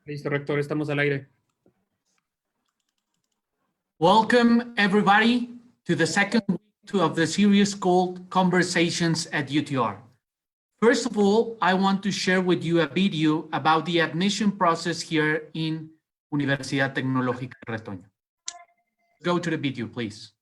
Listo, rector, estamos al aire. Welcome, everybody, to the second week of the series called Conversations at UTR. First of all, I want to share with you a video about the admission process here in Universidad Tecnológica de Retoño. Go to the video, please.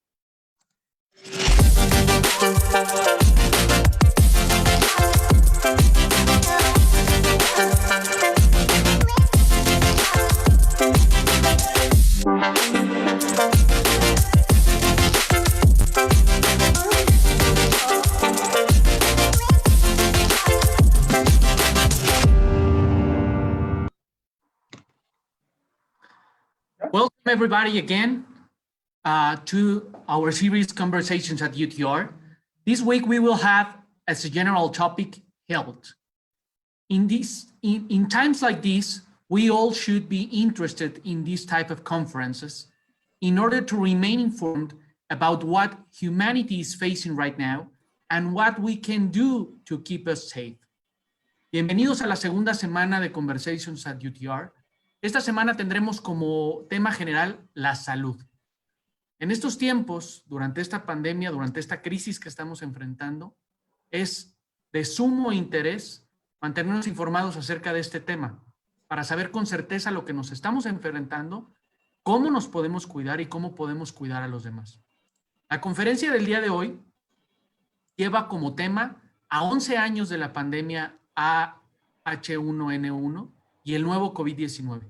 Welcome everybody again to our series Conversations at UTR. This week we will have as a general topic health. In times like this, we all should be interested in this type of conferences in order to remain informed about what humanity is facing right now and what we can do to keep us safe. Bienvenidos a la segunda semana de Conversations at UTR. Esta semana tendremos como tema general la salud. En estos tiempos, durante esta pandemia, durante esta crisis que estamos enfrentando, es de sumo interés mantenernos informados acerca de este tema para saber con certeza lo que nos estamos enfrentando, cómo nos podemos cuidar y cómo podemos cuidar a los demás. La conferencia del día de hoy lleva como tema a 11 años de la pandemia H1N1 y el nuevo COVID-19.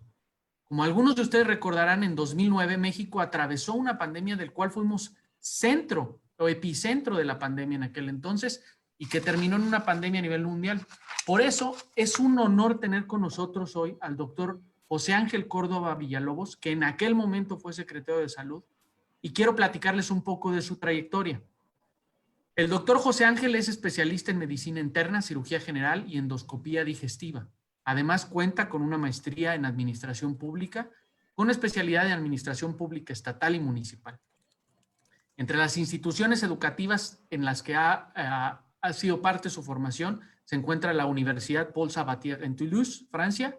Como algunos de ustedes recordarán, en 2009 México atravesó una pandemia del cual fuimos centro o epicentro de la pandemia en aquel entonces y que terminó en una pandemia a nivel mundial. Por eso es un honor tener con nosotros hoy al doctor José Ángel Córdoba Villalobos, que en aquel momento fue secretario de Salud, y quiero platicarles un poco de su trayectoria. El doctor José Ángel es especialista en medicina interna, cirugía general y endoscopía digestiva. Además, cuenta con una maestría en administración pública, con especialidad en administración pública estatal y municipal. Entre las instituciones educativas en las que ha sido parte de su formación, se encuentra la Universidad Paul Sabatier en Toulouse, Francia,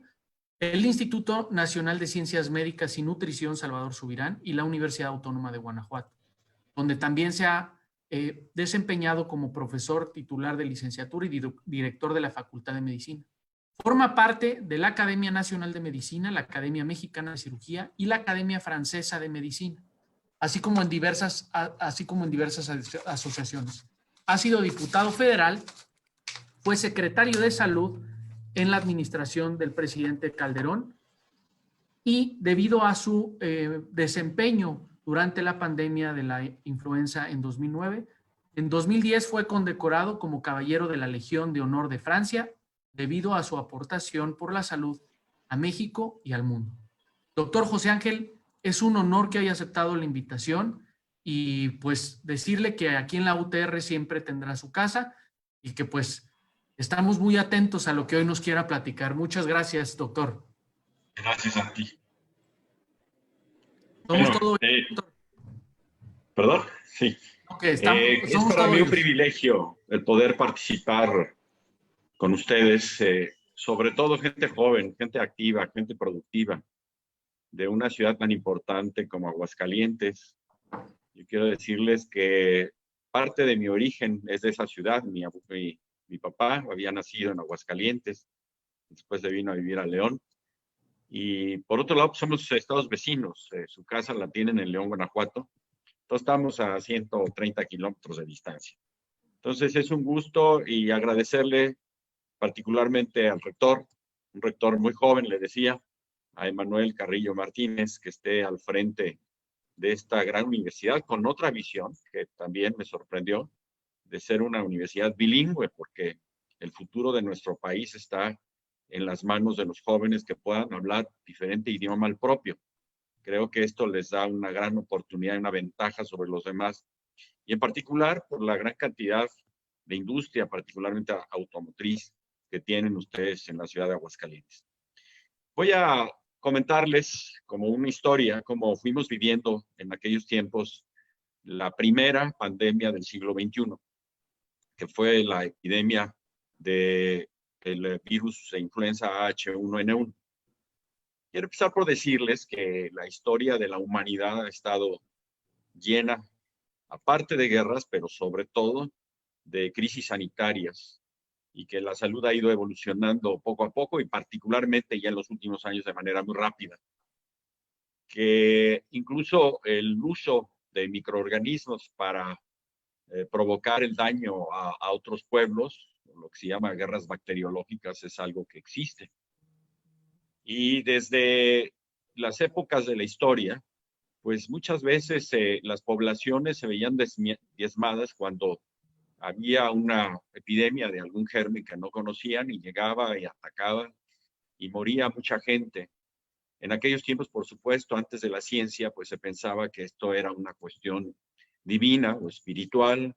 el Instituto Nacional de Ciencias Médicas y Nutrición Salvador Subirán y la Universidad Autónoma de Guanajuato, donde también se ha desempeñado como profesor titular de licenciatura y director de la Facultad de Medicina. Forma parte de la Academia Nacional de Medicina, la Academia Mexicana de Cirugía y la Academia Francesa de Medicina, así como en diversas asociaciones. Ha sido diputado federal, fue secretario de Salud en la administración del presidente Calderón y debido a su desempeño durante la pandemia de la influenza en 2009, en 2010 fue condecorado como Caballero de la Legión de Honor de Francia debido a su aportación por la salud a México y al mundo. Doctor José Ángel, es un honor que haya aceptado la invitación y pues decirle que aquí en la UTR siempre tendrá su casa y que pues estamos muy atentos a lo que hoy nos quiera platicar. Muchas gracias, doctor. Gracias a ti. Somos todo... ¿Perdón? Sí. Okay, es para mí un privilegio el poder participar con ustedes, sobre todo gente joven, gente activa, gente productiva, de una ciudad tan importante como Aguascalientes. Yo quiero decirles que parte de mi origen es de esa ciudad. Mi papá había nacido en Aguascalientes, después se vino a vivir a León. Y por otro lado, pues somos estados vecinos. Su casa la tienen en León, Guanajuato. Entonces estamos a 130 kilómetros de distancia. Entonces es un gusto y agradecerle particularmente al rector, un rector muy joven, le decía, a Emanuel Carrillo Martínez, que esté al frente de esta gran universidad con otra visión que también me sorprendió, de ser una universidad bilingüe, porque el futuro de nuestro país está en las manos de los jóvenes que puedan hablar diferente idioma al propio. Creo que esto les da una gran oportunidad y una ventaja sobre los demás, y en particular por la gran cantidad de industria, particularmente automotriz, que tienen ustedes en la ciudad de Aguascalientes. Voy a comentarles como una historia, cómo fuimos viviendo en aquellos tiempos la primera pandemia del siglo XXI, que fue la epidemia del virus de influenza H1N1. Quiero empezar por decirles que la historia de la humanidad ha estado llena, aparte de guerras, pero sobre todo de crisis sanitarias, y que la salud ha ido evolucionando poco a poco y particularmente ya en los últimos años de manera muy rápida. Que incluso el uso de microorganismos para provocar el daño a otros pueblos, lo que se llama guerras bacteriológicas, es algo que existe. Y desde las épocas de la historia, pues muchas veces las poblaciones se veían diezmadas cuando había una epidemia de algún germen que no conocían y llegaba y atacaba y moría mucha gente. En aquellos tiempos, por supuesto, antes de la ciencia, pues se pensaba que esto era una cuestión divina o espiritual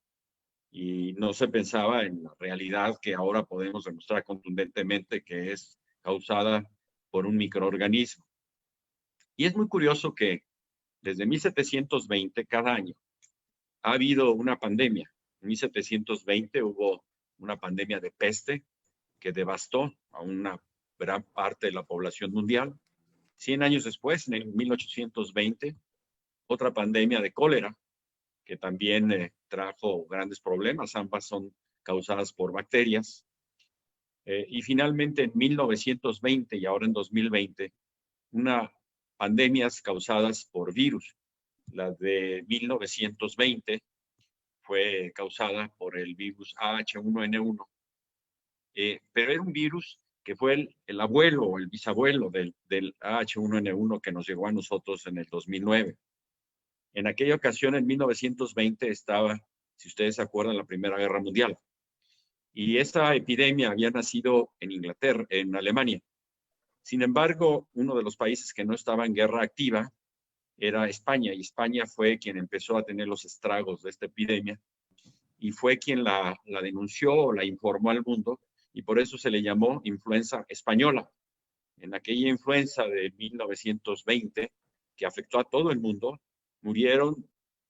y no se pensaba en la realidad que ahora podemos demostrar contundentemente que es causada por un microorganismo. Y es muy curioso que desde 1720, cada año, ha habido una pandemia. En 1720 hubo una pandemia de peste que devastó a una gran parte de la población mundial. 100 años después, en el 1820, otra pandemia de cólera que también trajo grandes problemas. Ambas son causadas por bacterias. Y finalmente, en 1920 y ahora en 2020, una pandemias causadas por virus. La de 1920 fue causada por el virus H1N1, pero era un virus que fue el abuelo o el bisabuelo del H1N1 que nos llegó a nosotros en el 2009. En aquella ocasión, en 1920, estaba, si ustedes se acuerdan, la Primera Guerra Mundial. Y esta epidemia había nacido en Inglaterra, en Alemania. Sin embargo, uno de los países que no estaba en guerra activa era España, y España fue quien empezó a tener los estragos de esta epidemia y fue quien la denunció o la informó al mundo, y por eso se le llamó influenza española. En aquella influenza de 1920, que afectó a todo el mundo, murieron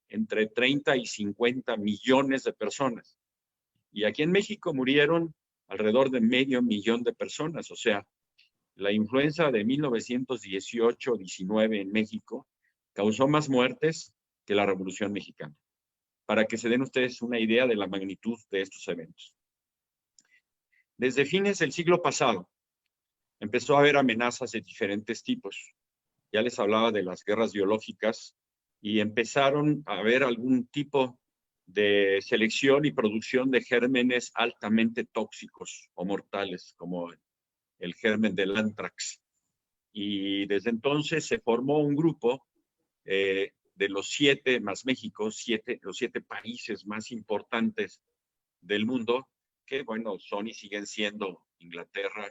entre 30 y 50 millones de personas. Y aquí en México murieron alrededor de 500,000 de personas. O sea, la influenza de 1918-19 en México causó más muertes que la Revolución Mexicana, para que se den ustedes una idea de la magnitud de estos eventos. Desde fines del siglo pasado, empezó a haber amenazas de diferentes tipos. Ya les hablaba de las guerras biológicas y empezaron a haber algún tipo de selección y producción de gérmenes altamente tóxicos o mortales, como el germen del anthrax. Y desde entonces se formó un grupo de los 7 más México, los 7 países más importantes del mundo, que bueno, son y siguen siendo Inglaterra,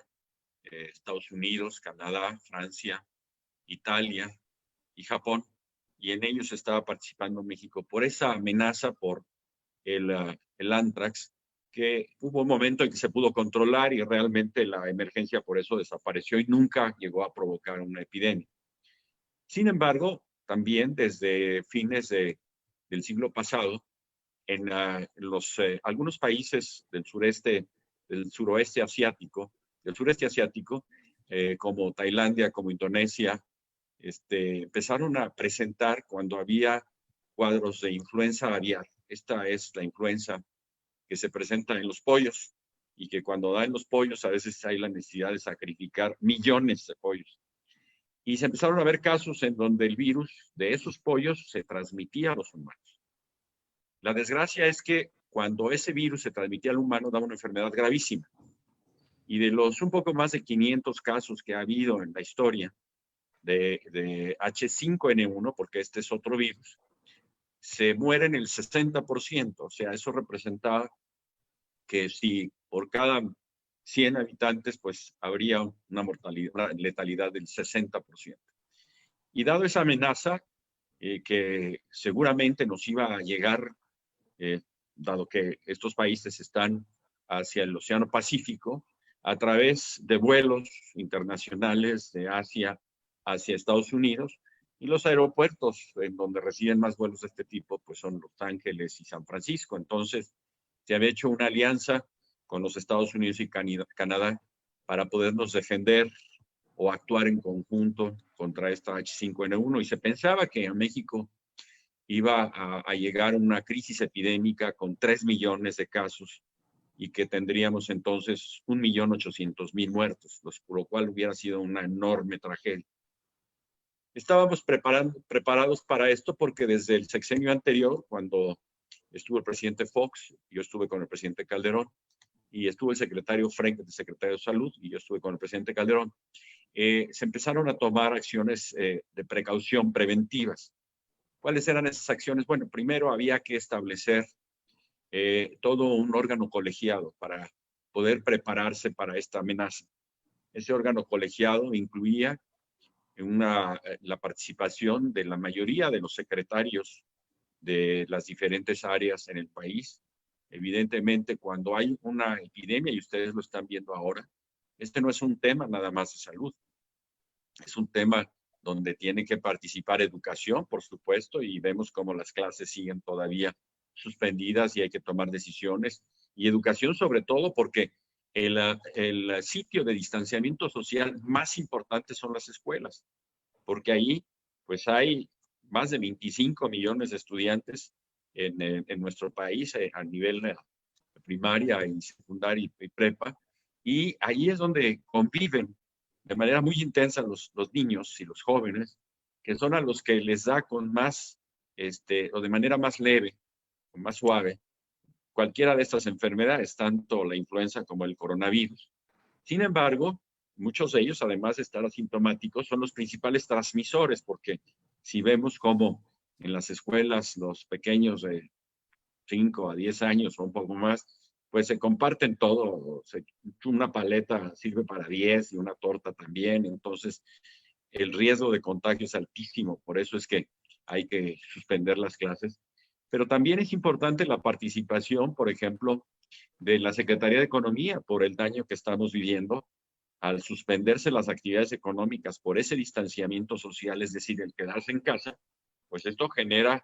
Estados Unidos, Canadá, Francia, Italia y Japón, y en ellos estaba participando México por esa amenaza por el anthrax, que hubo un momento en que se pudo controlar y realmente la emergencia por eso desapareció y nunca llegó a provocar una epidemia. Sin embargo, también desde fines del siglo pasado, en algunos países del sureste asiático, como Tailandia, como Indonesia, empezaron a presentar cuando había cuadros de influenza aviar. Esta es la influenza que se presenta en los pollos y que cuando da en los pollos a veces hay la necesidad de sacrificar millones de pollos. Y se empezaron a ver casos en donde el virus de esos pollos se transmitía a los humanos. La desgracia es que cuando ese virus se transmitía al humano daba una enfermedad gravísima. Y de los un poco más de 500 casos que ha habido en la historia de H5N1, porque este es otro virus, se mueren el 60%. O sea, eso representaba que si por cada 100 habitantes, pues habría una letalidad del 60%. Y dado esa amenaza, que seguramente nos iba a llegar, dado que estos países están hacia el Océano Pacífico, a través de vuelos internacionales de Asia hacia Estados Unidos, y los aeropuertos en donde reciben más vuelos de este tipo, pues son Los Ángeles y San Francisco. Entonces, se había hecho una alianza con los Estados Unidos y Canadá para podernos defender o actuar en conjunto contra esta H5N1, y se pensaba que a México iba a llegar una crisis epidémica con 3 millones de casos y que tendríamos entonces 1.800.000 muertos, lo cual hubiera sido una enorme tragedia. Estábamos preparados para esto porque desde el sexenio anterior, cuando estuvo el presidente Fox, yo estuve con el presidente Calderón, y estuvo el secretario Frank, el secretario de Salud, y yo estuve con el presidente Calderón, se empezaron a tomar acciones de precaución preventivas. ¿Cuáles eran esas acciones? Bueno, primero había que establecer todo un órgano colegiado para poder prepararse para esta amenaza. Ese órgano colegiado incluía la participación de la mayoría de los secretarios de las diferentes áreas en el país. Evidentemente, cuando hay una epidemia, y ustedes lo están viendo ahora, este no es un tema nada más de salud, es un tema donde tiene que participar educación, por supuesto, y vemos cómo las clases siguen todavía suspendidas y hay que tomar decisiones. Y educación sobre todo porque el sitio de distanciamiento social más importante son las escuelas, porque ahí pues hay más de 25 millones de estudiantes en nuestro país a nivel primaria y secundaria y prepa, y ahí es donde conviven de manera muy intensa los niños y los jóvenes, que son a los que les da con más, o de manera más leve, más suave, cualquiera de estas enfermedades, tanto la influenza como el coronavirus. Sin embargo, muchos de ellos, además de estar asintomáticos, son los principales transmisores, porque si vemos cómo en las escuelas los pequeños de 5 a 10 años o un poco más, pues se comparten todo, una paleta sirve para 10 y una torta también, entonces el riesgo de contagio es altísimo, por eso es que hay que suspender las clases. Pero también es importante la participación, por ejemplo, de la Secretaría de Economía por el daño que estamos viviendo al suspenderse las actividades económicas por ese distanciamiento social, es decir, el quedarse en casa, pues esto genera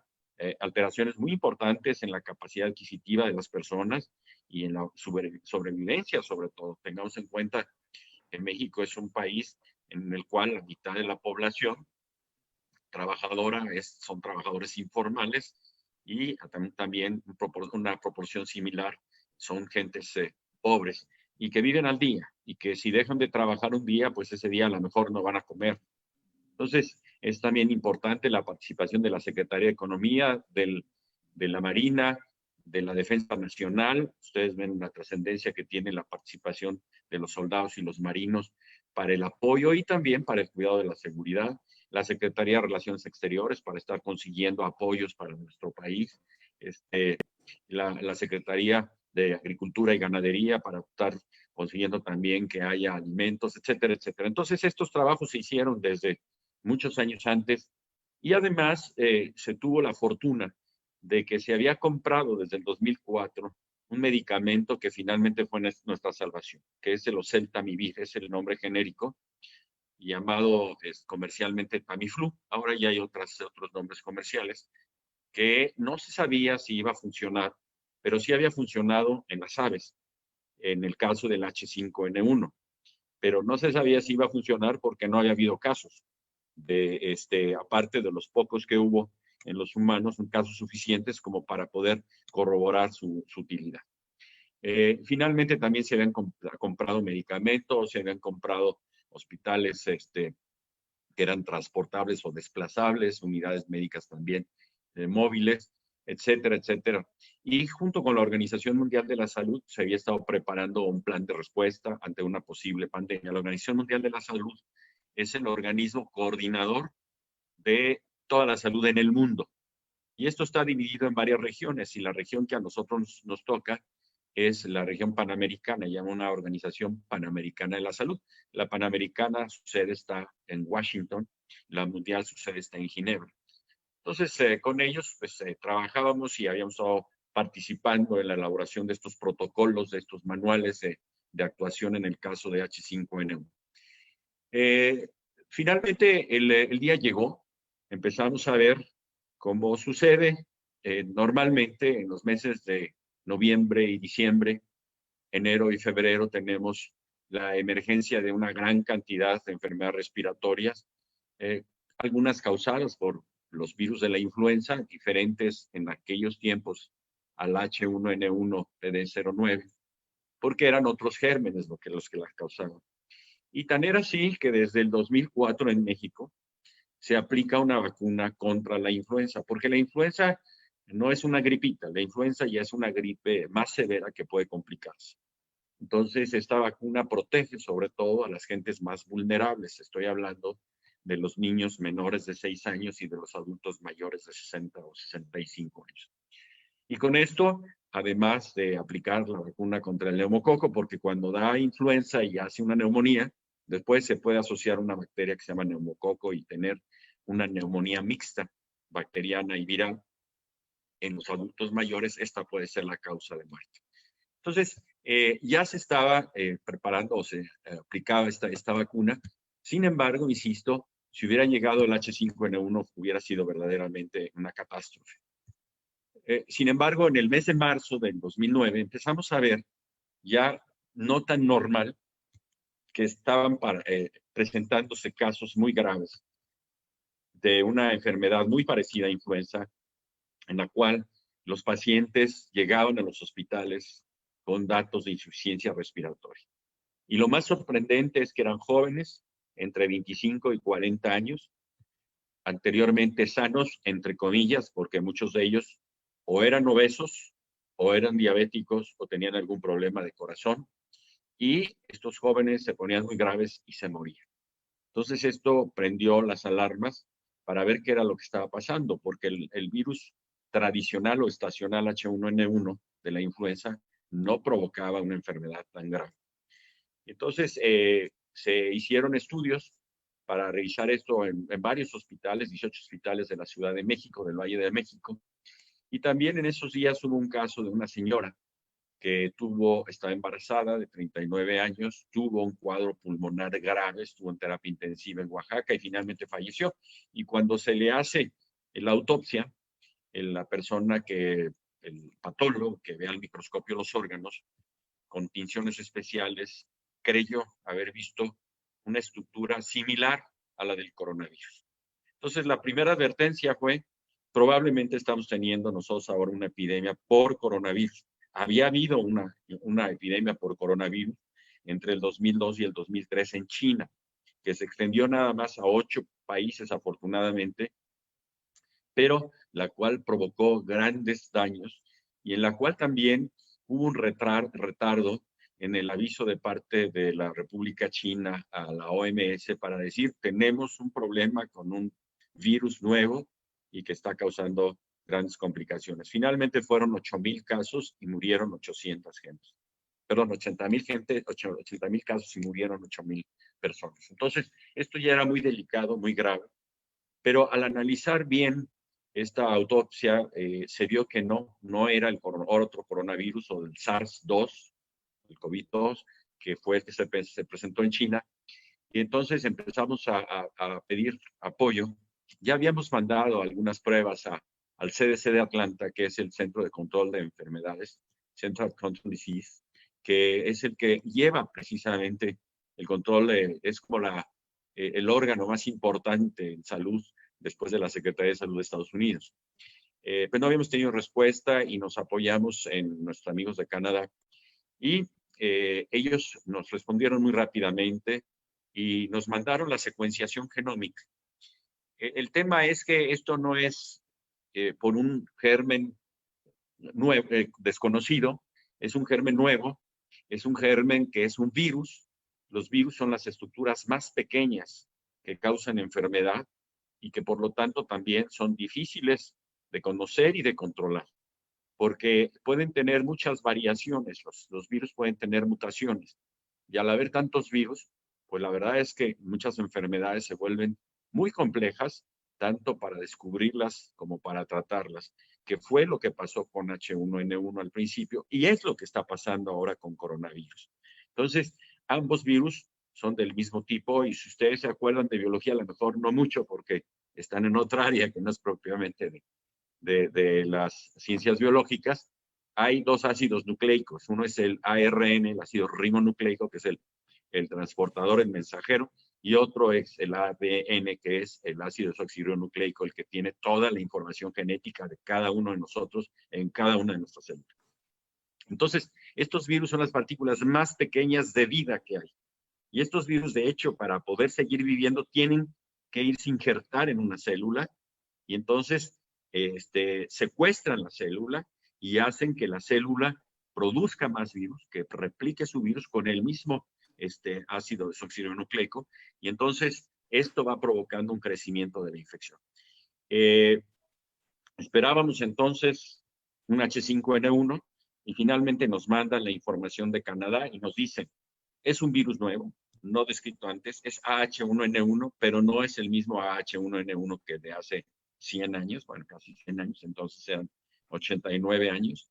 alteraciones muy importantes en la capacidad adquisitiva de las personas y en la sobrevivencia, sobre todo. Tengamos en cuenta que México es un país en el cual la mitad de la población trabajadora son trabajadores informales y también una proporción similar son gentes pobres y que viven al día y que si dejan de trabajar un día, pues ese día a lo mejor no van a comer. Entonces, es también importante la participación de la Secretaría de Economía, de la Marina, de la Defensa Nacional. Ustedes ven la trascendencia que tiene la participación de los soldados y los marinos para el apoyo y también para el cuidado de la seguridad. La Secretaría de Relaciones Exteriores para estar consiguiendo apoyos para nuestro país. La Secretaría de Agricultura y Ganadería para estar consiguiendo también que haya alimentos, etcétera, etcétera. Entonces, estos trabajos se hicieron desde muchos años antes y además se tuvo la fortuna de que se había comprado desde el 2004 un medicamento que finalmente fue nuestra salvación, que es el oseltamivir, es el nombre genérico, llamado comercialmente Tamiflu. Ahora ya hay otros nombres comerciales, que no se sabía si iba a funcionar, pero sí había funcionado en las aves, en el caso del H5N1, pero no se sabía si iba a funcionar porque no había habido casos. Aparte de los pocos que hubo en los humanos, son casos suficientes como para poder corroborar su utilidad. Finalmente también se habían comprado medicamentos, se habían comprado hospitales que eran transportables o desplazables, unidades médicas también móviles, etcétera, etcétera. Y junto con la Organización Mundial de la Salud se había estado preparando un plan de respuesta ante una posible pandemia. La Organización Mundial de la Salud es el organismo coordinador de toda la salud en el mundo. Y esto está dividido en varias regiones y la región que a nosotros nos toca es la región panamericana, llama una organización panamericana de la salud. La panamericana, su sede está en Washington, la mundial, su sede está en Ginebra. Entonces, con ellos pues, trabajábamos y habíamos estado participando en la elaboración de estos protocolos, de estos manuales de actuación en el caso de H5N1. Finalmente, el día llegó, empezamos a ver cómo sucede normalmente en los meses de noviembre y diciembre, enero y febrero tenemos la emergencia de una gran cantidad de enfermedades respiratorias, algunas causadas por los virus de la influenza, diferentes en aquellos tiempos al H1N1 PD09, porque eran otros gérmenes los que las causaban. Y tan era así que desde el 2004 en México se aplica una vacuna contra la influenza, porque la influenza no es una gripita, la influenza ya es una gripe más severa que puede complicarse. Entonces, esta vacuna protege sobre todo a las gentes más vulnerables. Estoy hablando de los niños menores de 6 años y de los adultos mayores de 60 o 65 años. Y con esto, además de aplicar la vacuna contra el neumococo, porque cuando da influenza y hace una neumonía, después se puede asociar una bacteria que se llama neumococo y tener una neumonía mixta, bacteriana y viral. En los adultos mayores, esta puede ser la causa de muerte. Entonces, ya se estaba preparando o se aplicaba esta vacuna. Sin embargo, insisto, si hubiera llegado el H5N1, hubiera sido verdaderamente una catástrofe. Sin embargo, en el mes de marzo del 2009 empezamos a ver ya no tan normal que estaban presentándose casos muy graves de una enfermedad muy parecida a influenza, en la cual los pacientes llegaban a los hospitales con datos de insuficiencia respiratoria. Y lo más sorprendente es que eran jóvenes entre 25 y 40 años, anteriormente sanos, entre comillas, porque muchos de ellos o eran obesos, o eran diabéticos, o tenían algún problema de corazón, y estos jóvenes se ponían muy graves y se morían. Entonces esto prendió las alarmas para ver qué era lo que estaba pasando, porque el virus tradicional o estacional H1N1 de la influenza no provocaba una enfermedad tan grave. Entonces se hicieron estudios para revisar esto en varios hospitales, 18 hospitales de la Ciudad de México, del Valle de México, y también en esos días hubo un caso de una señora que estaba embarazada de 39 años, tuvo un cuadro pulmonar grave, estuvo en terapia intensiva en Oaxaca y finalmente falleció. Y cuando se le hace la autopsia, la persona el patólogo que ve al microscopio los órganos con tinciones especiales, creyó haber visto una estructura similar a la del coronavirus. Entonces, la primera advertencia fue, probablemente estamos teniendo nosotros ahora una epidemia por coronavirus. Había habido una epidemia por coronavirus entre el 2002 y el 2003 en China, que se extendió nada más a 8 países, afortunadamente, pero la cual provocó grandes daños y en la cual también hubo un retardo en el aviso de parte de la República China a la OMS para decir, tenemos un problema con un virus nuevo y que está causando grandes complicaciones. Finalmente fueron 8,000 casos y murieron 800 gentes. Perdón, 80,000 casos y murieron 8,000 personas. Entonces, esto ya era muy delicado, muy grave, pero al analizar bien esta autopsia se vio que no era otro coronavirus o el SARS-2, el COVID-2, que fue el que se presentó en China. Y entonces empezamos a pedir apoyo. Ya habíamos mandado algunas pruebas al CDC de Atlanta, que es el Centro de Control de Enfermedades, Central Control Disease, que es el que lleva precisamente el control, es como el órgano más importante en salud después de la Secretaría de Salud de Estados Unidos. Pues no habíamos tenido respuesta y nos apoyamos en nuestros amigos de Canadá y ellos nos respondieron muy rápidamente y nos mandaron la secuenciación genómica. El tema es que esto no es por un germen nuevo, desconocido, es un germen nuevo, es un germen que es un virus. Los virus son las estructuras más pequeñas que causan enfermedad y que por lo tanto también son difíciles de conocer y de controlar, porque pueden tener muchas variaciones, los virus pueden tener mutaciones, y al haber tantos virus, pues la verdad es que muchas enfermedades se vuelven muy complejas, tanto para descubrirlas como para tratarlas, que fue lo que pasó con H1N1 al principio, y es lo que está pasando ahora con coronavirus. Entonces, ambos virus son del mismo tipo, y si ustedes se acuerdan de biología, a lo mejor no mucho, porque están en otra área que no es propiamente de las ciencias biológicas, hay 2 ácidos nucleicos. Uno es el ARN, el ácido ribonucleico, que es el el transportador, el mensajero, y otro es el ADN, que es el ácido desoxirribonucleico, el que tiene toda la información genética de cada uno de nosotros en cada una de nuestras células. Entonces, estos virus son las partículas más pequeñas de vida que hay. Y estos virus, de hecho, para poder seguir viviendo, tienen que irse a injertar en una célula y entonces secuestran la célula y hacen que la célula produzca más virus, que replique su virus con el mismo ácido desoxirribonucleico, y entonces esto va provocando un crecimiento de la infección. Esperábamos entonces un H5N1 y finalmente nos mandan la información de Canadá y nos dicen, es un virus nuevo, no descrito antes, es AH1N1, pero no es el mismo AH1N1 que de hace 100 años, bueno, casi 100 años, entonces eran 89 años,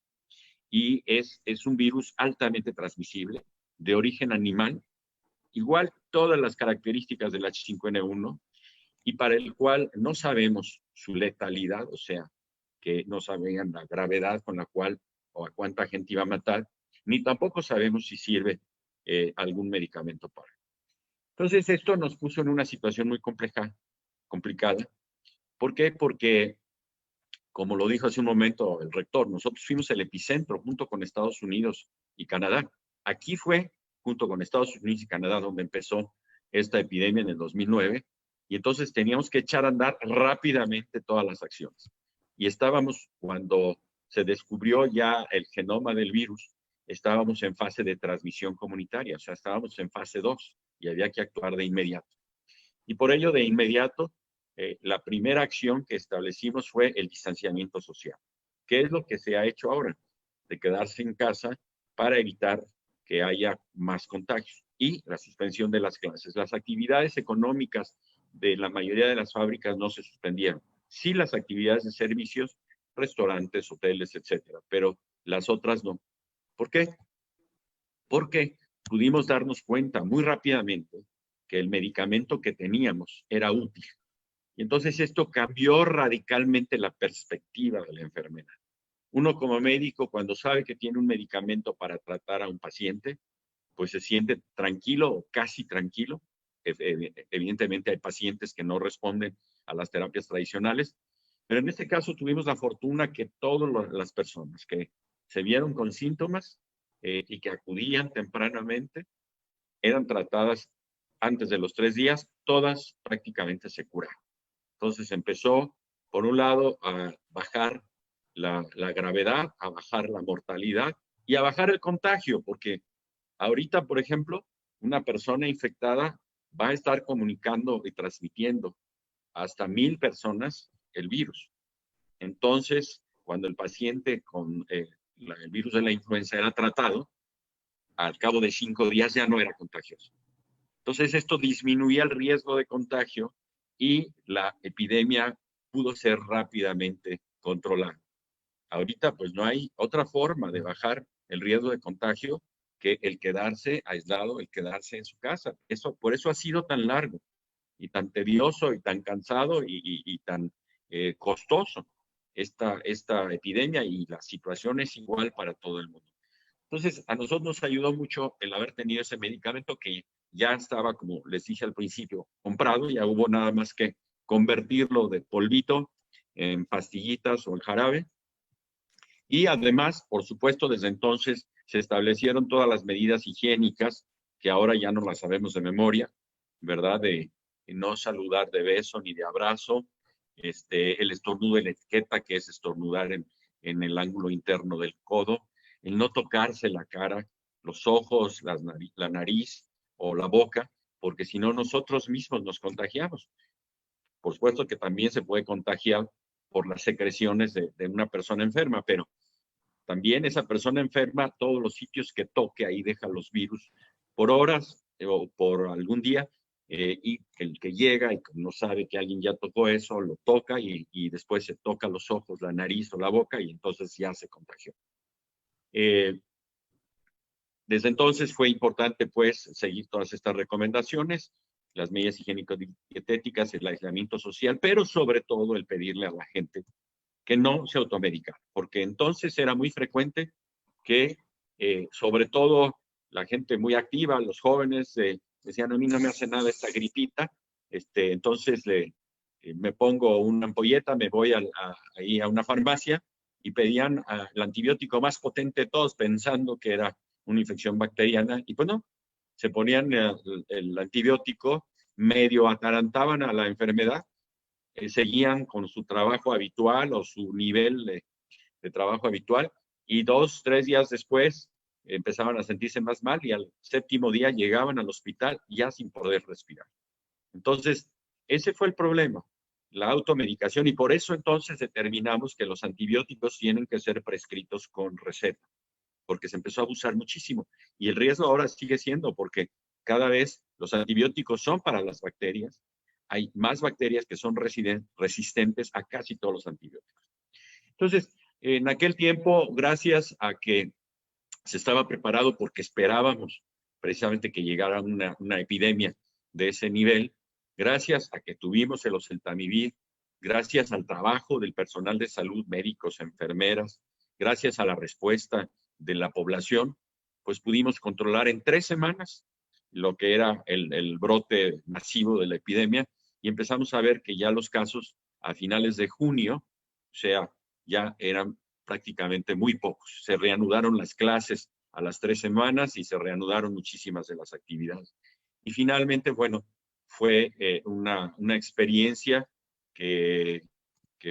y es un virus altamente transmisible, de origen animal, igual todas las características del H5N1, y para el cual no sabemos su letalidad, o sea, que no sabían la gravedad con la cual o a cuánta gente iba a matar, ni tampoco sabemos si sirve algún medicamento para. Entonces, esto nos puso en una situación muy complicada. ¿Por qué? Porque, como lo dijo hace un momento el rector, nosotros fuimos el epicentro junto con Estados Unidos y Canadá. Aquí fue, junto con Estados Unidos y Canadá, donde empezó esta epidemia en el 2009, y entonces teníamos que echar a andar rápidamente todas las acciones. Y estábamos, cuando se descubrió ya el genoma del virus, estábamos en fase de transmisión comunitaria, o sea, estábamos en fase 2 y había que actuar de inmediato. Y por ello, de inmediato, la primera acción que establecimos fue el distanciamiento social. ¿Qué es lo que se ha hecho ahora? De quedarse en casa para evitar que haya más contagios, y la suspensión de las clases. Las actividades económicas de la mayoría de las fábricas no se suspendieron. Sí, las actividades de servicios, restaurantes, hoteles, etcétera, pero las otras no. ¿Por qué? Porque pudimos darnos cuenta muy rápidamente que el medicamento que teníamos era útil. Y entonces esto cambió radicalmente la perspectiva de la enfermedad. Uno como médico, cuando sabe que tiene un medicamento para tratar a un paciente, pues se siente tranquilo o casi tranquilo. Evidentemente hay pacientes que no responden a las terapias tradicionales, pero en este caso tuvimos la fortuna que todas las personas que se vieron con síntomas y que acudían tempranamente eran tratadas antes de los 3 días, todas prácticamente se curaron. Entonces empezó, por un lado, a bajar la gravedad, a bajar la mortalidad y a bajar el contagio, porque ahorita, por ejemplo, una persona infectada va a estar comunicando y transmitiendo hasta 1,000 personas el virus. Entonces, cuando el paciente con el virus de la influenza era tratado, al cabo de 5 días ya no era contagioso. Entonces, esto disminuía el riesgo de contagio y la epidemia pudo ser rápidamente controlada. Ahorita, pues no hay otra forma de bajar el riesgo de contagio que el quedarse aislado, el quedarse en su casa. Por eso ha sido tan largo y tan tedioso y tan cansado y tan costoso esta epidemia, y la situación es igual para todo el mundo. Entonces, a nosotros nos ayudó mucho el haber tenido ese medicamento que ya estaba, como les dije al principio, comprado. Ya hubo nada más que convertirlo de polvito en pastillitas o en jarabe. Y además, por supuesto, desde entonces se establecieron todas las medidas higiénicas que ahora ya no las sabemos de memoria, ¿verdad? De no saludar de beso ni de abrazo, el estornudo de la etiqueta, que es estornudar en el ángulo interno del codo, el no tocarse la cara, los ojos, la nariz o la boca, porque si no nosotros mismos nos contagiamos. Por supuesto que también se puede contagiar por las secreciones de una persona enferma, pero también esa persona enferma, todos los sitios que toque, ahí deja los virus por horas o por algún día, y el que llega y no sabe que alguien ya tocó eso, lo toca y después se toca los ojos, la nariz o la boca, y entonces ya se contagió. Desde entonces fue importante, pues, seguir todas estas recomendaciones, las medidas higiénico-dietéticas, el aislamiento social, pero sobre todo el pedirle a la gente que no se automedicara, porque entonces era muy frecuente que, sobre todo la gente muy activa, los jóvenes decían, a mí no me hace nada esta gripita, entonces me pongo una ampolleta, me voy ahí a una farmacia y pedían el antibiótico más potente de todos pensando que era una infección bacteriana y pues no, se ponían el antibiótico, medio atarantaban a la enfermedad, seguían con su trabajo habitual o su nivel de trabajo habitual y 2, 3 días después empezaban a sentirse más mal y al 7º día llegaban al hospital ya sin poder respirar. Entonces, ese fue el problema, la automedicación, y por eso entonces determinamos que los antibióticos tienen que ser prescritos con receta, porque se empezó a abusar muchísimo. Y el riesgo ahora sigue siendo, porque cada vez los antibióticos son para las bacterias, hay más bacterias que son resistentes a casi todos los antibióticos. Entonces, en aquel tiempo, gracias a que se estaba preparado porque esperábamos precisamente que llegara una epidemia de ese nivel, gracias a que tuvimos el oseltamivir, gracias al trabajo del personal de salud, médicos, enfermeras, gracias a la respuesta de la población, pues pudimos controlar en 3 semanas lo que era el brote masivo de la epidemia y empezamos a ver que ya los casos a finales de junio, o sea, ya eran prácticamente muy pocos. Se reanudaron las clases a las 3 semanas y se reanudaron muchísimas de las actividades. Y finalmente, bueno, fue una experiencia que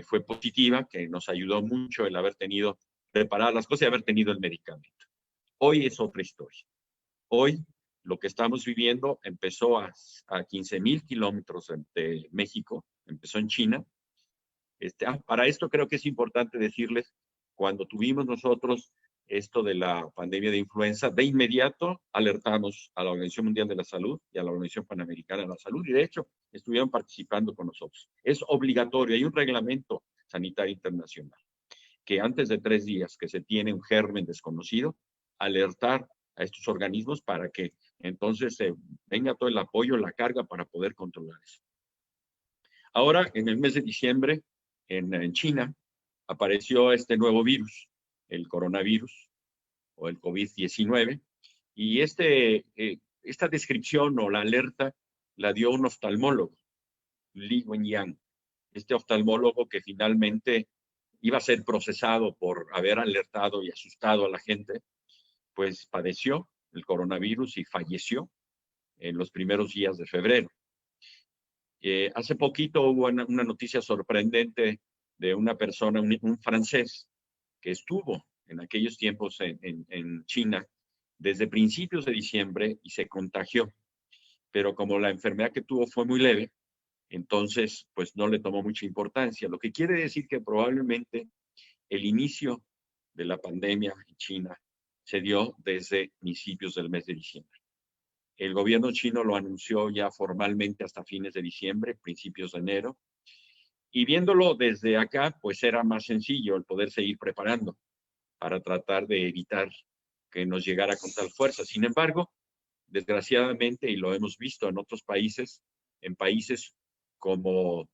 fue positiva, que nos ayudó mucho el haber tenido preparadas las cosas y haber tenido el medicamento. Hoy es otra historia. Hoy lo que estamos viviendo empezó a 15,000 kilómetros de México, empezó en China. Para esto creo que es importante decirles, cuando tuvimos nosotros esto de la pandemia de influenza, de inmediato alertamos a la Organización Mundial de la Salud y a la Organización Panamericana de la Salud, y de hecho estuvieron participando con nosotros. Es obligatorio, hay un reglamento sanitario internacional que antes de 3 días que se tiene un germen desconocido, alertar a estos organismos para que entonces venga todo el apoyo, la carga para poder controlar eso. Ahora, en el mes de diciembre, en China, apareció este nuevo virus, el coronavirus o el COVID-19, y esta descripción o la alerta la dio un oftalmólogo, Li Wenliang, este oftalmólogo que finalmente iba a ser procesado por haber alertado y asustado a la gente, pues padeció el coronavirus y falleció en los primeros días de febrero. Hace poquito hubo una noticia sorprendente de una persona, un francés, que estuvo en aquellos tiempos en China desde principios de diciembre y se contagió. Pero como la enfermedad que tuvo fue muy leve, entonces pues no le tomó mucha importancia. Lo que quiere decir que probablemente el inicio de la pandemia en China se dio desde principios del mes de diciembre. El gobierno chino lo anunció ya formalmente hasta fines de diciembre, principios de enero. Y viéndolo desde acá, pues era más sencillo el poder seguir preparando para tratar de evitar que nos llegara con tal fuerza. Sin embargo, desgraciadamente, y lo hemos visto en otros países, en países como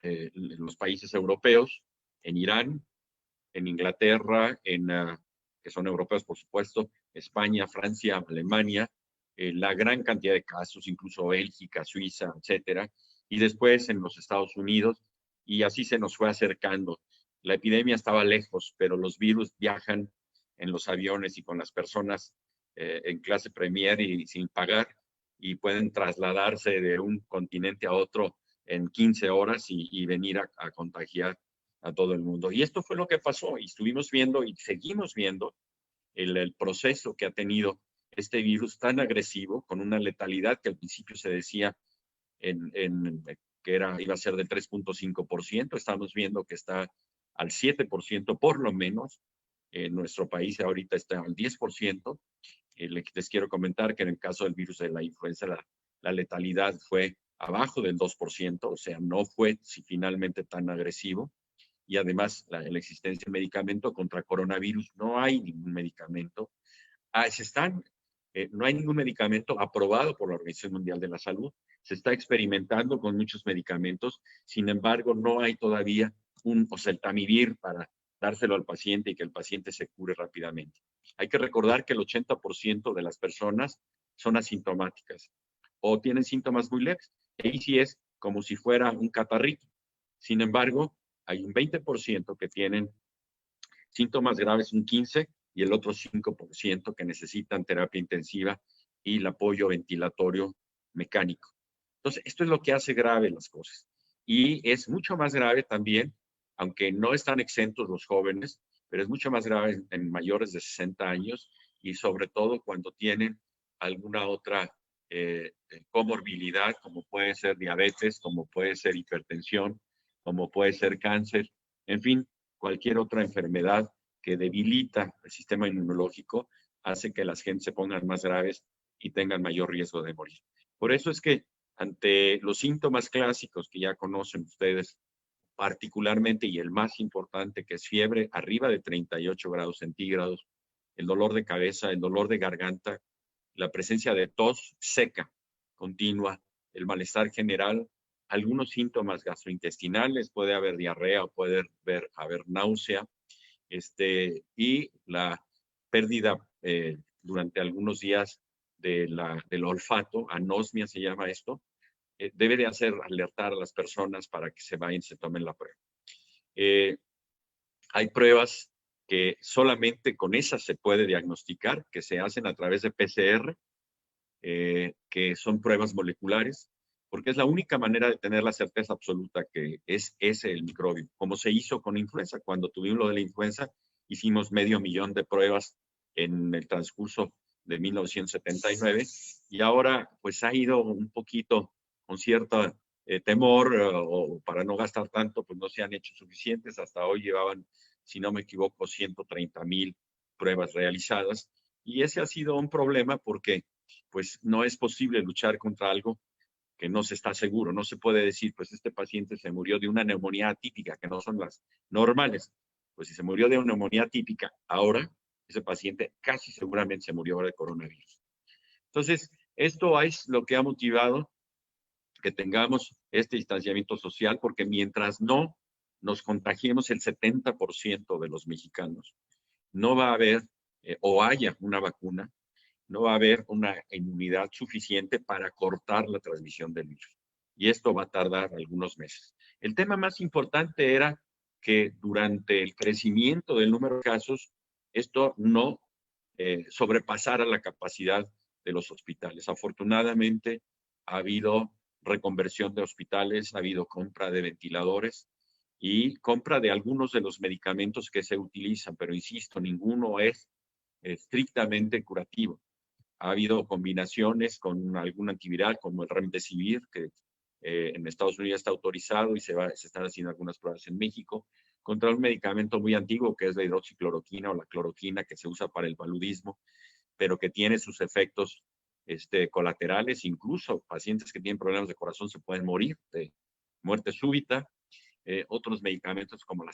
los países europeos, en Irán, en Inglaterra, que son europeos, por supuesto, España, Francia, Alemania, la gran cantidad de casos, incluso Bélgica, Suiza, etcétera, y después en los Estados Unidos, y así se nos fue acercando. La epidemia estaba lejos, pero los virus viajan en los aviones y con las personas en clase premier y sin pagar, y pueden trasladarse de un continente a otro en 15 horas y venir a contagiar a todo el mundo. Y esto fue lo que pasó, y estuvimos viendo y seguimos viendo el proceso que ha tenido este virus tan agresivo, con una letalidad que al principio se decía que iba a ser del 3.5%, estamos viendo que está al 7% por lo menos. En nuestro país ahorita está al 10%. Les quiero comentar que en el caso del virus de la influenza, la letalidad fue abajo del 2%, o sea, no fue finalmente tan agresivo. Y además la existencia de medicamento contra coronavirus, no hay ningún medicamento. No hay ningún medicamento aprobado por la Organización Mundial de la Salud. Se está experimentando con muchos medicamentos. Sin embargo, no hay todavía un oseltamivir para dárselo al paciente y que el paciente se cure rápidamente. Hay que recordar que el 80% de las personas son asintomáticas o tienen síntomas muy leves. Ahí sí es como si fuera un catarrito. Sin embargo, hay un 20% que tienen síntomas graves, un 15%, y el otro 5% que necesitan terapia intensiva y el apoyo ventilatorio mecánico. Entonces, esto es lo que hace grave las cosas. Y es mucho más grave también, aunque no están exentos los jóvenes, pero es mucho más grave en mayores de 60 años y sobre todo cuando tienen alguna otra comorbilidad, como puede ser diabetes, como puede ser hipertensión, como puede ser cáncer, en fin, cualquier otra enfermedad que debilita el sistema inmunológico hace que las gentes se pongan más graves y tengan mayor riesgo de morir. Por eso es que ante los síntomas clásicos que ya conocen ustedes, particularmente y el más importante, que es fiebre arriba de 38 grados centígrados, el dolor de cabeza, el dolor de garganta, la presencia de tos seca continua, el malestar general, algunos síntomas gastrointestinales, puede haber diarrea o puede haber náusea, y la pérdida durante algunos días del olfato, anosmia se llama esto, debe de hacer alertar a las personas para que se vayan y se tomen la prueba. Hay pruebas que solamente con esas se puede diagnosticar, que se hacen a través de PCR, que son pruebas moleculares, porque es la única manera de tener la certeza absoluta que es ese el microbio, como se hizo con influenza. Cuando tuvimos lo de la influenza, hicimos 500,000 de pruebas en el transcurso de 1979 y ahora pues ha ido un poquito con cierto temor o para no gastar tanto, pues no se han hecho suficientes. Hasta hoy llevaban, si no me equivoco, 130,000 pruebas realizadas y ese ha sido un problema porque pues no es posible luchar contra algo que no se está seguro. No se puede decir, pues este paciente se murió de una neumonía atípica, que no son las normales. Pues si se murió de una neumonía atípica, ahora ese paciente casi seguramente se murió ahora de coronavirus. Entonces, esto es lo que ha motivado que tengamos este distanciamiento social, porque mientras no nos contagiemos el 70% de los mexicanos, no va a haber o haya una vacuna, no va a haber una inmunidad suficiente para cortar la transmisión del virus. Y esto va a tardar algunos meses. El tema más importante era que durante el crecimiento del número de casos, esto no sobrepasara la capacidad de los hospitales. Afortunadamente, ha habido reconversión de hospitales, ha habido compra de ventiladores y compra de algunos de los medicamentos que se utilizan, pero insisto, ninguno es estrictamente curativo. Ha habido combinaciones con algún antiviral, como el Remdesivir, que en Estados Unidos está autorizado y se están haciendo algunas pruebas en México, contra un medicamento muy antiguo que es la hidroxicloroquina o la cloroquina, que se usa para el paludismo, pero que tiene sus efectos colaterales. Incluso pacientes que tienen problemas de corazón se pueden morir de muerte súbita. Otros medicamentos como la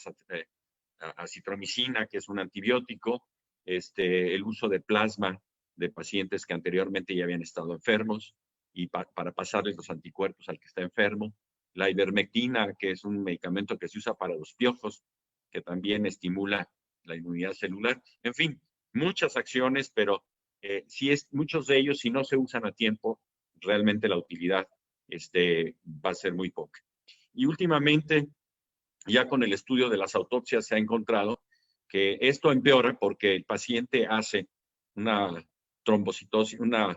acitromicina, que es un antibiótico, el uso de plasma de pacientes que anteriormente ya habían estado enfermos y para pasarles los anticuerpos al que está enfermo. La ivermectina, que es un medicamento que se usa para los piojos, que también estimula la inmunidad celular. En fin, muchas acciones, pero muchos de ellos, si no se usan a tiempo, realmente la utilidad va a ser muy poca. Y últimamente, ya con el estudio de las autopsias se ha encontrado que esto empeora porque el paciente hace una trombocitosis, una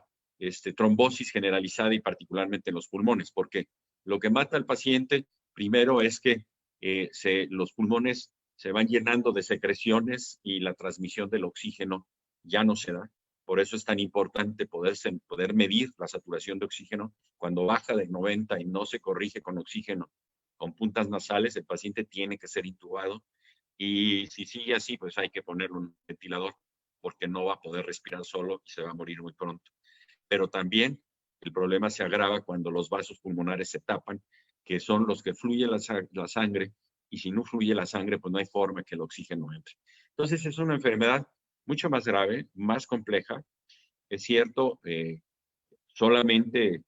trombosis generalizada y particularmente en los pulmones, porque lo que mata al paciente primero es que los pulmones se van llenando de secreciones y la transmisión del oxígeno ya no se da. Por eso es tan importante poder medir la saturación de oxígeno. Cuando baja de 90 y no se corrige con oxígeno con puntas nasales, el paciente tiene que ser intubado y si sigue así, pues hay que ponerle un ventilador porque no va a poder respirar solo y se va a morir muy pronto. Pero también el problema se agrava cuando los vasos pulmonares se tapan, que son los que fluye la sangre, y si no fluye la sangre, pues no hay forma que el oxígeno entre. Entonces es una enfermedad mucho más grave, más compleja. Es cierto, solamente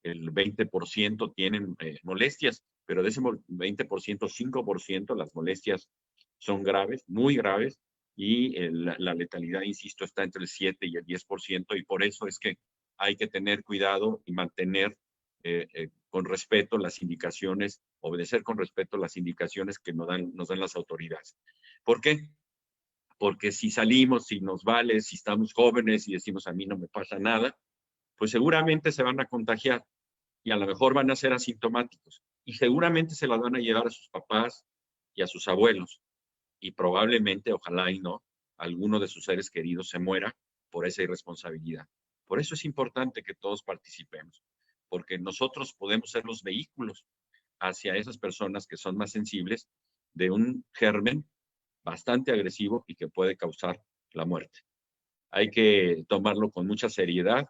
el 20% tienen molestias, pero de ese 20%, 5% las molestias son graves, muy graves, y la letalidad, insisto, está entre el 7 y el 10%, y por eso es que hay que tener cuidado y mantener con respeto las indicaciones, obedecer con respeto las indicaciones que nos dan las autoridades. ¿Por qué? Porque si salimos, si nos vale, si estamos jóvenes y decimos a mí no me pasa nada, pues seguramente se van a contagiar y a lo mejor van a ser asintomáticos y seguramente se las van a llevar a sus papás y a sus abuelos y probablemente, ojalá y no, alguno de sus seres queridos se muera por esa irresponsabilidad. Por eso es importante que todos participemos, porque nosotros podemos ser los vehículos hacia esas personas que son más sensibles de un germen bastante agresivo y que puede causar la muerte. Hay que tomarlo con mucha seriedad,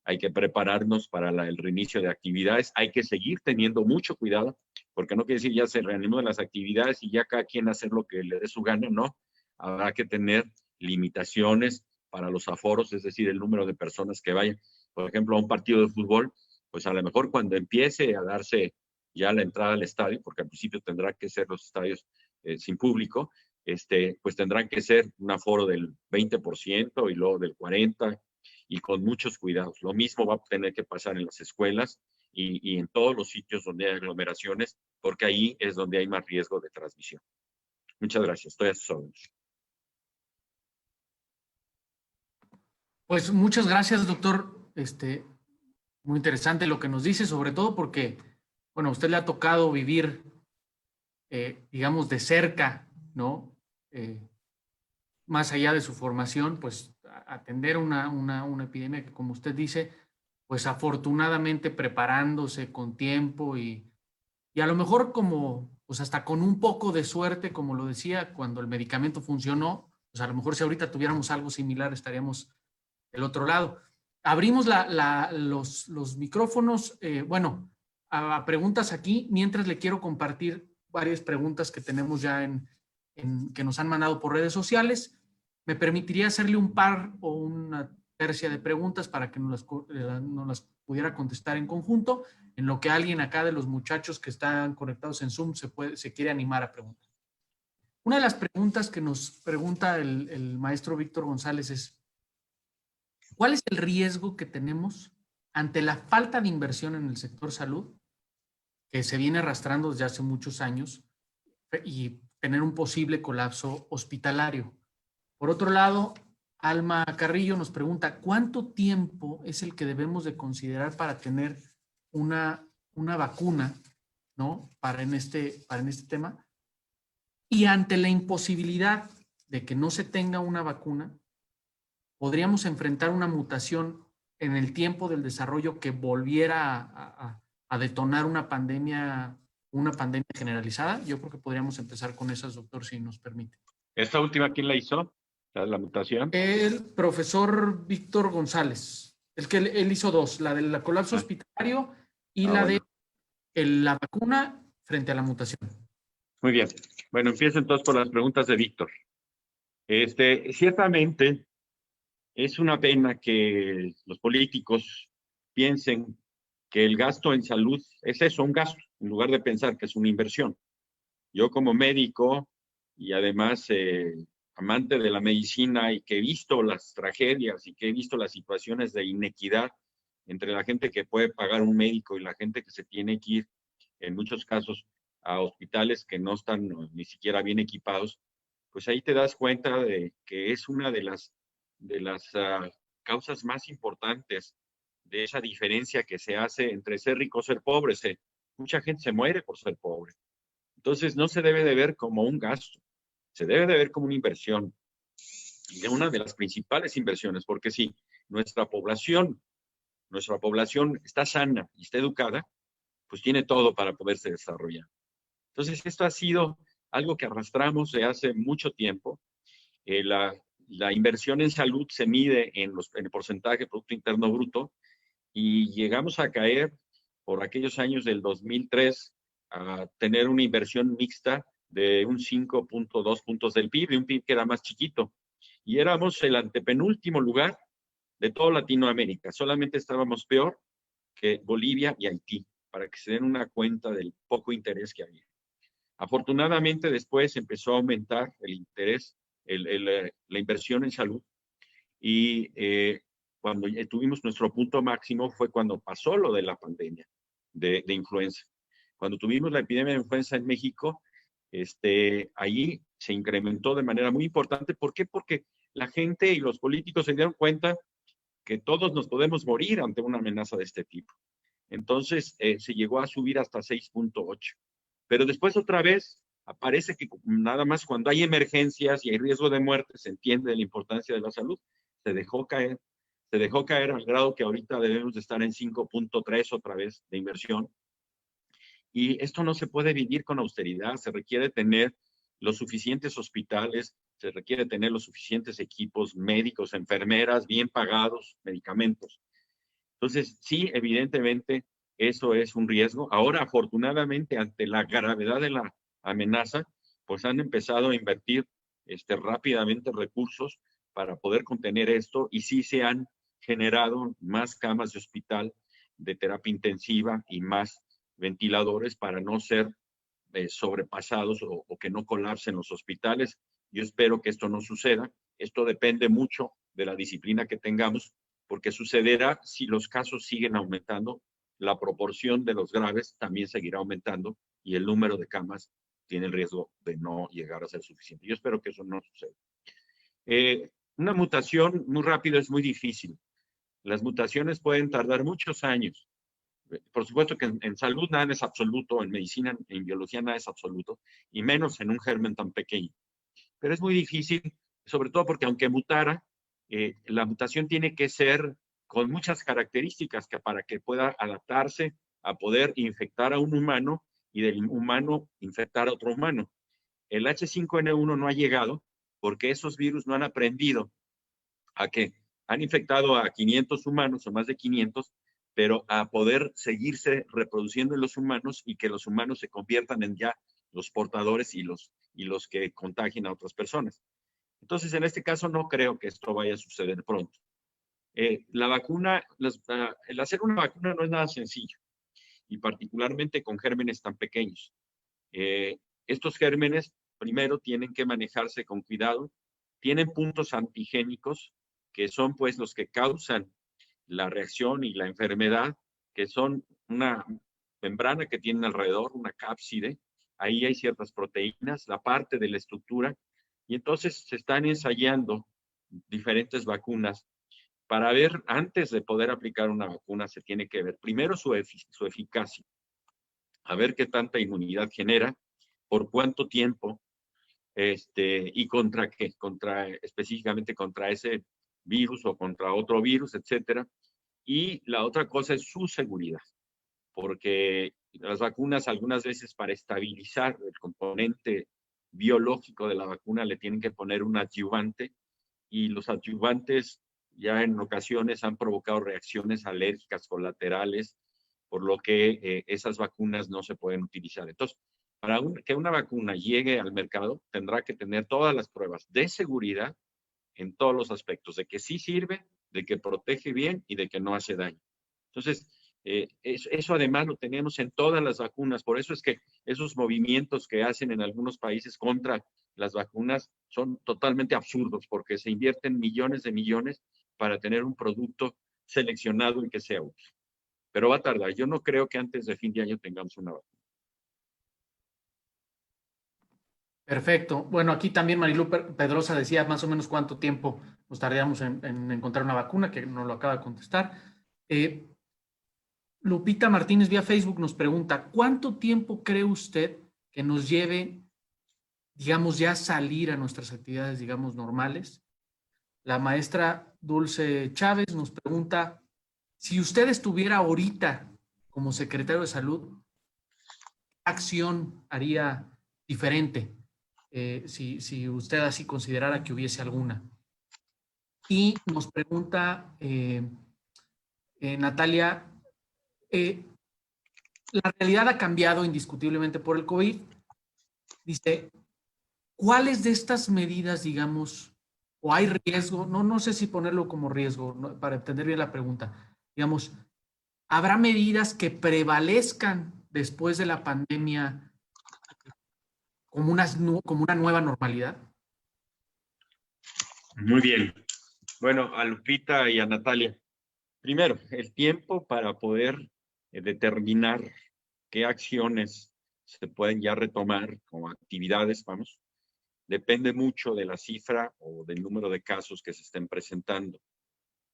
hay que prepararnos para el reinicio de actividades, hay que seguir teniendo mucho cuidado, porque no quiere decir ya se reanimó las actividades y ya cada quien hacer lo que le dé su gana, no. Habrá que tener limitaciones para los aforos, es decir, el número de personas que vayan. Por ejemplo, a un partido de fútbol, pues a lo mejor cuando empiece a darse ya la entrada al estadio, porque al principio tendrá que ser los estadios sin público, pues tendrán que ser un aforo del 20% y luego del 40%, y con muchos cuidados. Lo mismo va a tener que pasar en las escuelas y en todos los sitios donde hay aglomeraciones, porque ahí es donde hay más riesgo de transmisión. Muchas gracias. Estoy a sus órdenes. Pues muchas gracias, doctor. Muy interesante lo que nos dice, sobre todo porque, bueno, a usted le ha tocado vivir, digamos, de cerca, ¿no? Más allá de su formación, pues atender una epidemia que, como usted dice, pues afortunadamente preparándose con tiempo y a lo mejor como, pues hasta con un poco de suerte, como lo decía, cuando el medicamento funcionó, pues a lo mejor si ahorita tuviéramos algo similar estaríamos del otro lado. Abrimos los micrófonos, bueno, a preguntas aquí, mientras le quiero compartir varias preguntas que tenemos ya que nos han mandado por redes sociales. Me permitiría hacerle un par o una tercia de preguntas para que nos las pudiera contestar en conjunto, en lo que alguien acá de los muchachos que están conectados en Zoom se quiere animar a preguntar. Una de las preguntas que nos pregunta el maestro Víctor González es, ¿cuál es el riesgo que tenemos ante la falta de inversión en el sector salud, que se viene arrastrando desde hace muchos años, y tener un posible colapso hospitalario? Por otro lado, Alma Carrillo nos pregunta, ¿cuánto tiempo es el que debemos de considerar para tener una vacuna, ¿no? Para en este tema. Y ante la imposibilidad de que no se tenga una vacuna, podríamos enfrentar una mutación en el tiempo del desarrollo que volviera a detonar una pandemia generalizada. Yo creo que podríamos empezar con esas, doctor, si nos permite. ¿Esta última quién la hizo? ¿La mutación? El profesor Víctor González. El que él hizo dos, la del colapso hospitalario y la bueno. de la vacuna frente a la mutación. Muy bien. Bueno, empiezo entonces por las preguntas de Víctor. Ciertamente es una pena que los políticos piensen que el gasto en salud es eso, un gasto, en lugar de pensar que es una inversión. Yo como médico y además amante de la medicina y que he visto las tragedias y que he visto las situaciones de inequidad entre la gente que puede pagar un médico y la gente que se tiene que ir, en muchos casos, a hospitales que no están ni siquiera bien equipados, pues ahí te das cuenta de que es una de las causas más importantes de esa diferencia que se hace entre ser rico y ser pobre. Mucha gente se muere por ser pobre. Entonces no se debe de ver como un gasto, se debe de ver como una inversión, y una de las principales inversiones, porque si nuestra población está sana y está educada, pues tiene todo para poderse desarrollar. Entonces esto ha sido algo que arrastramos de hace mucho tiempo. La inversión en salud se mide en el porcentaje de Producto Interno Bruto y llegamos a caer por aquellos años del 2003 a tener una inversión mixta de un 5.2 puntos del PIB, de un PIB que era más chiquito. Y éramos el antepenúltimo lugar de toda Latinoamérica. Solamente estábamos peor que Bolivia y Haití, para que se den una cuenta del poco interés que había. Afortunadamente después empezó a aumentar el interés la inversión en salud. Y cuando tuvimos nuestro punto máximo fue cuando pasó lo de la pandemia de influenza. Cuando tuvimos la epidemia de influenza en México, allí se incrementó de manera muy importante. ¿Por qué? Porque la gente y los políticos se dieron cuenta que todos nos podemos morir ante una amenaza de este tipo. Entonces se llegó a subir hasta 6.8. Pero después otra vez aparece que nada más cuando hay emergencias y hay riesgo de muerte se entiende la importancia de la salud. Se dejó caer al grado que ahorita debemos de estar en 5.3 otra vez de inversión. Y esto no se puede vivir con austeridad, se requiere tener los suficientes hospitales, se requiere tener los suficientes equipos médicos, enfermeras, bien pagados, medicamentos. Entonces, sí, evidentemente, eso es un riesgo. Ahora, afortunadamente, ante la gravedad de la amenaza, pues han empezado a invertir rápidamente recursos para poder contener esto y sí se han generado más camas de hospital de terapia intensiva y más ventiladores para no ser sobrepasados o que no colapsen los hospitales. Yo espero que esto no suceda. Esto depende mucho de la disciplina que tengamos, porque sucederá si los casos siguen aumentando, la proporción de los graves también seguirá aumentando y el número de camas tiene el riesgo de no llegar a ser suficiente. Yo espero que eso no suceda. Una mutación muy rápida es muy difícil. Las mutaciones pueden tardar muchos años. Por supuesto que en salud nada es absoluto, en medicina, en biología nada es absoluto, y menos en un germen tan pequeño. Pero es muy difícil, sobre todo porque aunque mutara, la mutación tiene que ser con muchas características para que pueda adaptarse a poder infectar a un humano y del humano infectar a otro humano. El H5N1 no ha llegado porque esos virus no han aprendido a que han infectado a 500 humanos o más de 500, pero a poder seguirse reproduciendo en los humanos y que los humanos se conviertan en ya los portadores y los que contagien a otras personas. Entonces, en este caso no creo que esto vaya a suceder pronto. La vacuna, el hacer una vacuna no es nada sencillo, y particularmente con gérmenes tan pequeños. Estos gérmenes, primero, tienen que manejarse con cuidado. Tienen puntos antigénicos, que son pues los que causan la reacción y la enfermedad, que son una membrana que tienen alrededor, una cápside. Ahí hay ciertas proteínas, la parte de la estructura, y entonces se están ensayando diferentes vacunas para ver, antes de poder aplicar una vacuna, se tiene que ver primero su eficacia, a ver qué tanta inmunidad genera, por cuánto tiempo, y contra qué, específicamente contra ese virus o contra otro virus, etcétera. Y la otra cosa es su seguridad, porque las vacunas algunas veces para estabilizar el componente biológico de la vacuna le tienen que poner un adyuvante, y los adyuvantes ya en ocasiones han provocado reacciones alérgicas colaterales, por lo que esas vacunas no se pueden utilizar. Entonces, para que una vacuna llegue al mercado, tendrá que tener todas las pruebas de seguridad en todos los aspectos, de que sí sirve, de que protege bien y de que no hace daño. Entonces, eso además lo tenemos en todas las vacunas. Por eso es que esos movimientos que hacen en algunos países contra las vacunas son totalmente absurdos, porque se invierten millones de millones para tener un producto seleccionado y que sea útil. Pero va a tardar. Yo no creo que antes de fin de año tengamos una vacuna. Perfecto. Bueno, aquí también Marilu Pedrosa decía más o menos cuánto tiempo nos tardaríamos en encontrar una vacuna, que nos lo acaba de contestar. Lupita Martínez vía Facebook nos pregunta, ¿cuánto tiempo cree usted que nos lleve, digamos, ya salir a nuestras actividades, digamos, normales? La maestra Dulce Chávez nos pregunta, si usted estuviera ahorita como secretario de Salud, ¿qué acción haría diferente? Si usted así considerara que hubiese alguna. Y nos pregunta Natalia, la realidad ha cambiado indiscutiblemente por el COVID. Dice, ¿cuáles de estas medidas, digamos, o hay riesgo? No sé si ponerlo como riesgo, ¿no? Para entender bien la pregunta. Digamos, ¿habrá medidas que prevalezcan después de la pandemia como una nueva normalidad? Muy bien. Bueno, a Lupita y a Natalia. Primero, el tiempo para poder determinar qué acciones se pueden ya retomar como actividades, vamos, depende mucho de la cifra o del número de casos que se estén presentando.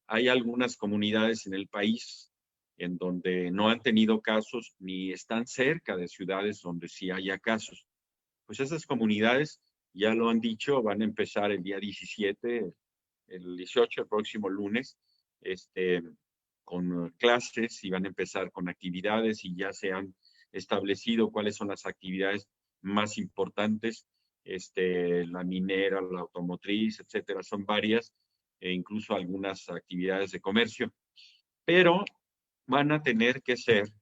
Hay algunas comunidades en el país en donde no han tenido casos ni están cerca de ciudades donde sí haya casos. Pues esas comunidades, ya lo han dicho, van a empezar el día 17, el 18, el próximo lunes, con clases y van a empezar con actividades y ya se han establecido cuáles son las actividades más importantes, la minera, la automotriz, etcétera, son varias, e incluso algunas actividades de comercio, pero van a tener que ser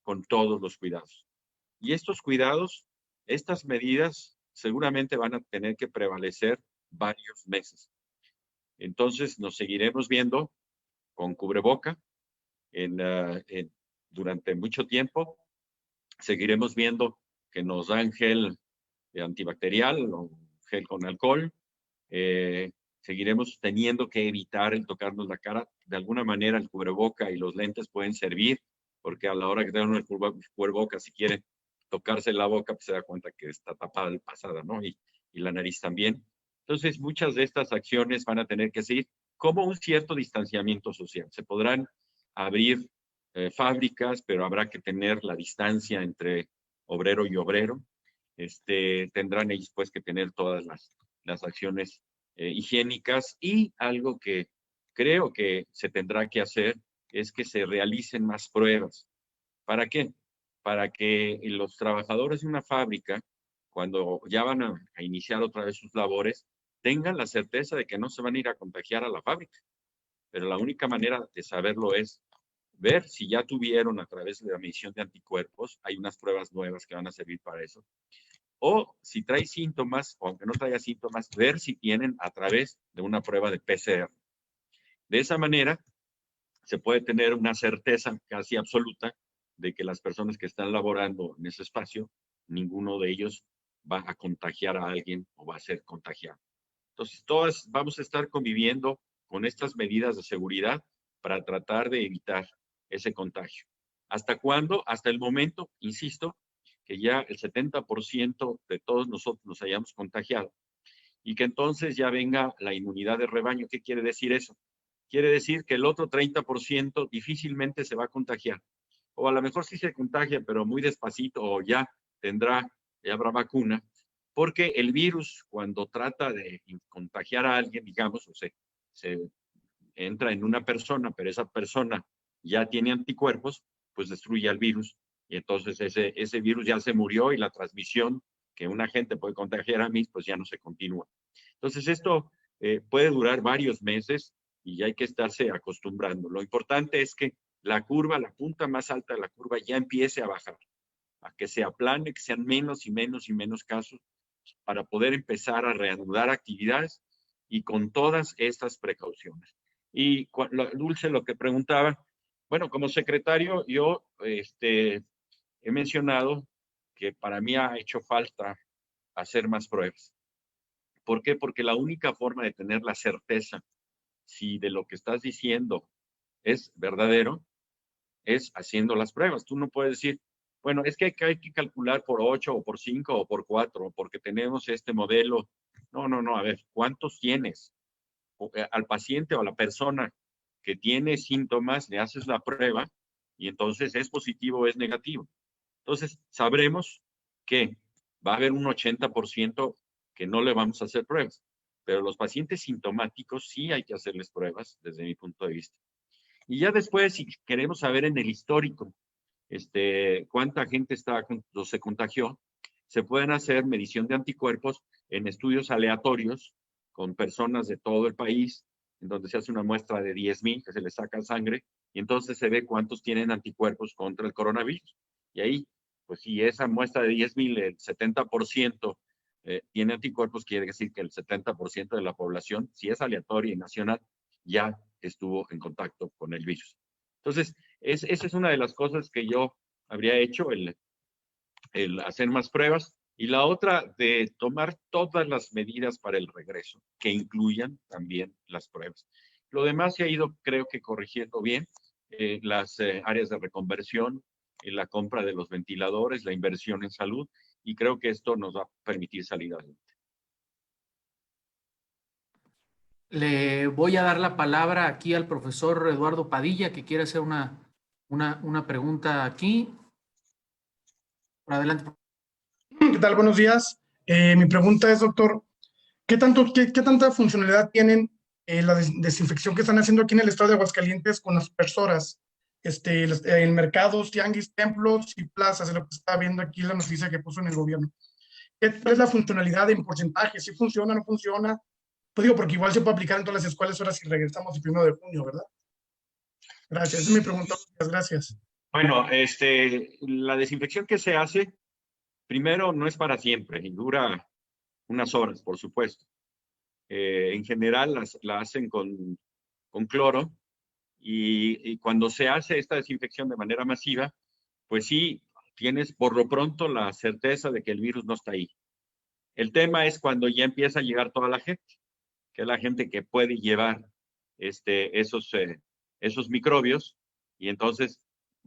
con todos los cuidados. Y estos cuidados, estas medidas, seguramente van a tener que prevalecer varios meses. Entonces, nos seguiremos viendo con cubreboca durante mucho tiempo. Seguiremos viendo que nos dan gel antibacterial o gel con alcohol. Seguiremos teniendo que evitar el tocarnos la cara. De alguna manera, el cubreboca y los lentes pueden servir, porque a la hora que tengan el cubreboca, si quieren tocarse la boca, pues se da cuenta que está tapada la pasada, ¿no? Y la nariz también. Entonces, muchas de estas acciones van a tener que seguir como un cierto distanciamiento social. Se podrán abrir fábricas, pero habrá que tener la distancia entre obrero y obrero. Tendrán ellos pues que tener todas las acciones higiénicas, y algo que creo que se tendrá que hacer es que se realicen más pruebas. ¿Para qué? Para que los trabajadores de una fábrica, cuando ya van a iniciar otra vez sus labores, tengan la certeza de que no se van a ir a contagiar a la fábrica. Pero la única manera de saberlo es ver si ya tuvieron a través de la medición de anticuerpos. Hay unas pruebas nuevas que van a servir para eso. O si trae síntomas, o aunque no traiga síntomas, ver si tienen a través de una prueba de PCR. De esa manera, se puede tener una certeza casi absoluta de que las personas que están laborando en ese espacio, ninguno de ellos va a contagiar a alguien o va a ser contagiado. Entonces, todas vamos a estar conviviendo con estas medidas de seguridad para tratar de evitar ese contagio. ¿Hasta cuándo? Hasta el momento, insisto, que ya el 70% de todos nosotros nos hayamos contagiado y que entonces ya venga la inmunidad de rebaño. ¿Qué quiere decir eso? Quiere decir que el otro 30% difícilmente se va a contagiar. O a lo mejor sí se contagia, pero muy despacito, o ya habrá vacuna, porque el virus, cuando trata de contagiar a alguien, digamos, o se entra en una persona, pero esa persona ya tiene anticuerpos, pues destruye al virus, y entonces ese virus ya se murió y la transmisión que un agente puede contagiar a mí, pues ya no se continúa. Entonces esto puede durar varios meses y hay que estarse acostumbrando. Lo importante es que la curva, la punta más alta de la curva ya empiece a bajar, a que se aplane, que sean menos y menos y menos casos, para poder empezar a reanudar actividades y con todas estas precauciones. Y Dulce, lo que preguntaba, bueno, como secretario yo he mencionado que para mí ha hecho falta hacer más pruebas. ¿Por qué? Porque la única forma de tener la certeza si de lo que estás diciendo es verdadero es haciendo las pruebas. Tú no puedes decir, bueno, es que hay que calcular por 8 o por 5 o por 4 porque tenemos este modelo. No, a ver, ¿cuántos tienes? Al paciente o a la persona que tiene síntomas le haces la prueba y entonces es positivo o es negativo. Entonces sabremos que va a haber un 80% que no le vamos a hacer pruebas, pero los pacientes sintomáticos sí hay que hacerles pruebas desde mi punto de vista. Y ya después, si queremos saber en el histórico cuánta gente se contagió, se pueden hacer medición de anticuerpos en estudios aleatorios con personas de todo el país, en donde se hace una muestra de 10,000 que se les saca sangre y entonces se ve cuántos tienen anticuerpos contra el coronavirus. Y ahí, pues si esa muestra de 10,000, el 70% tiene anticuerpos, quiere decir que el 70% de la población, si es aleatoria y nacional, ya estuvo en contacto con el virus. Entonces, esa es una de las cosas que yo habría hecho, el hacer más pruebas. Y la otra, de tomar todas las medidas para el regreso, que incluyan también las pruebas. Lo demás se ha ido, creo que, corrigiendo bien. Las áreas de reconversión, la compra de los ventiladores, la inversión en salud, y creo que esto nos va a permitir salir adelante. Le voy a dar la palabra aquí al profesor Eduardo Padilla, que quiere hacer una pregunta aquí. Por adelante. ¿Qué tal? Buenos días. Mi pregunta es, doctor, ¿qué tanta funcionalidad tienen la desinfección que están haciendo aquí en el estado de Aguascalientes con las personas? En mercados, tianguis, templos y plazas, de lo que está viendo aquí la noticia que puso en el gobierno. ¿Cuál es la funcionalidad en porcentaje? ¿Si funciona, no funciona? Pues digo, porque igual se puede aplicar en todas las escuelas ahora si regresamos el 1 de junio, ¿verdad? Gracias. Esa es mi pregunta. Gracias. Bueno, la desinfección que se hace, primero, no es para siempre y dura unas horas, por supuesto. En general la hacen con cloro y cuando se hace esta desinfección de manera masiva, pues sí, tienes por lo pronto la certeza de que el virus no está ahí. El tema es cuando ya empieza a llegar toda la gente, que es la gente que puede llevar esos microbios, y entonces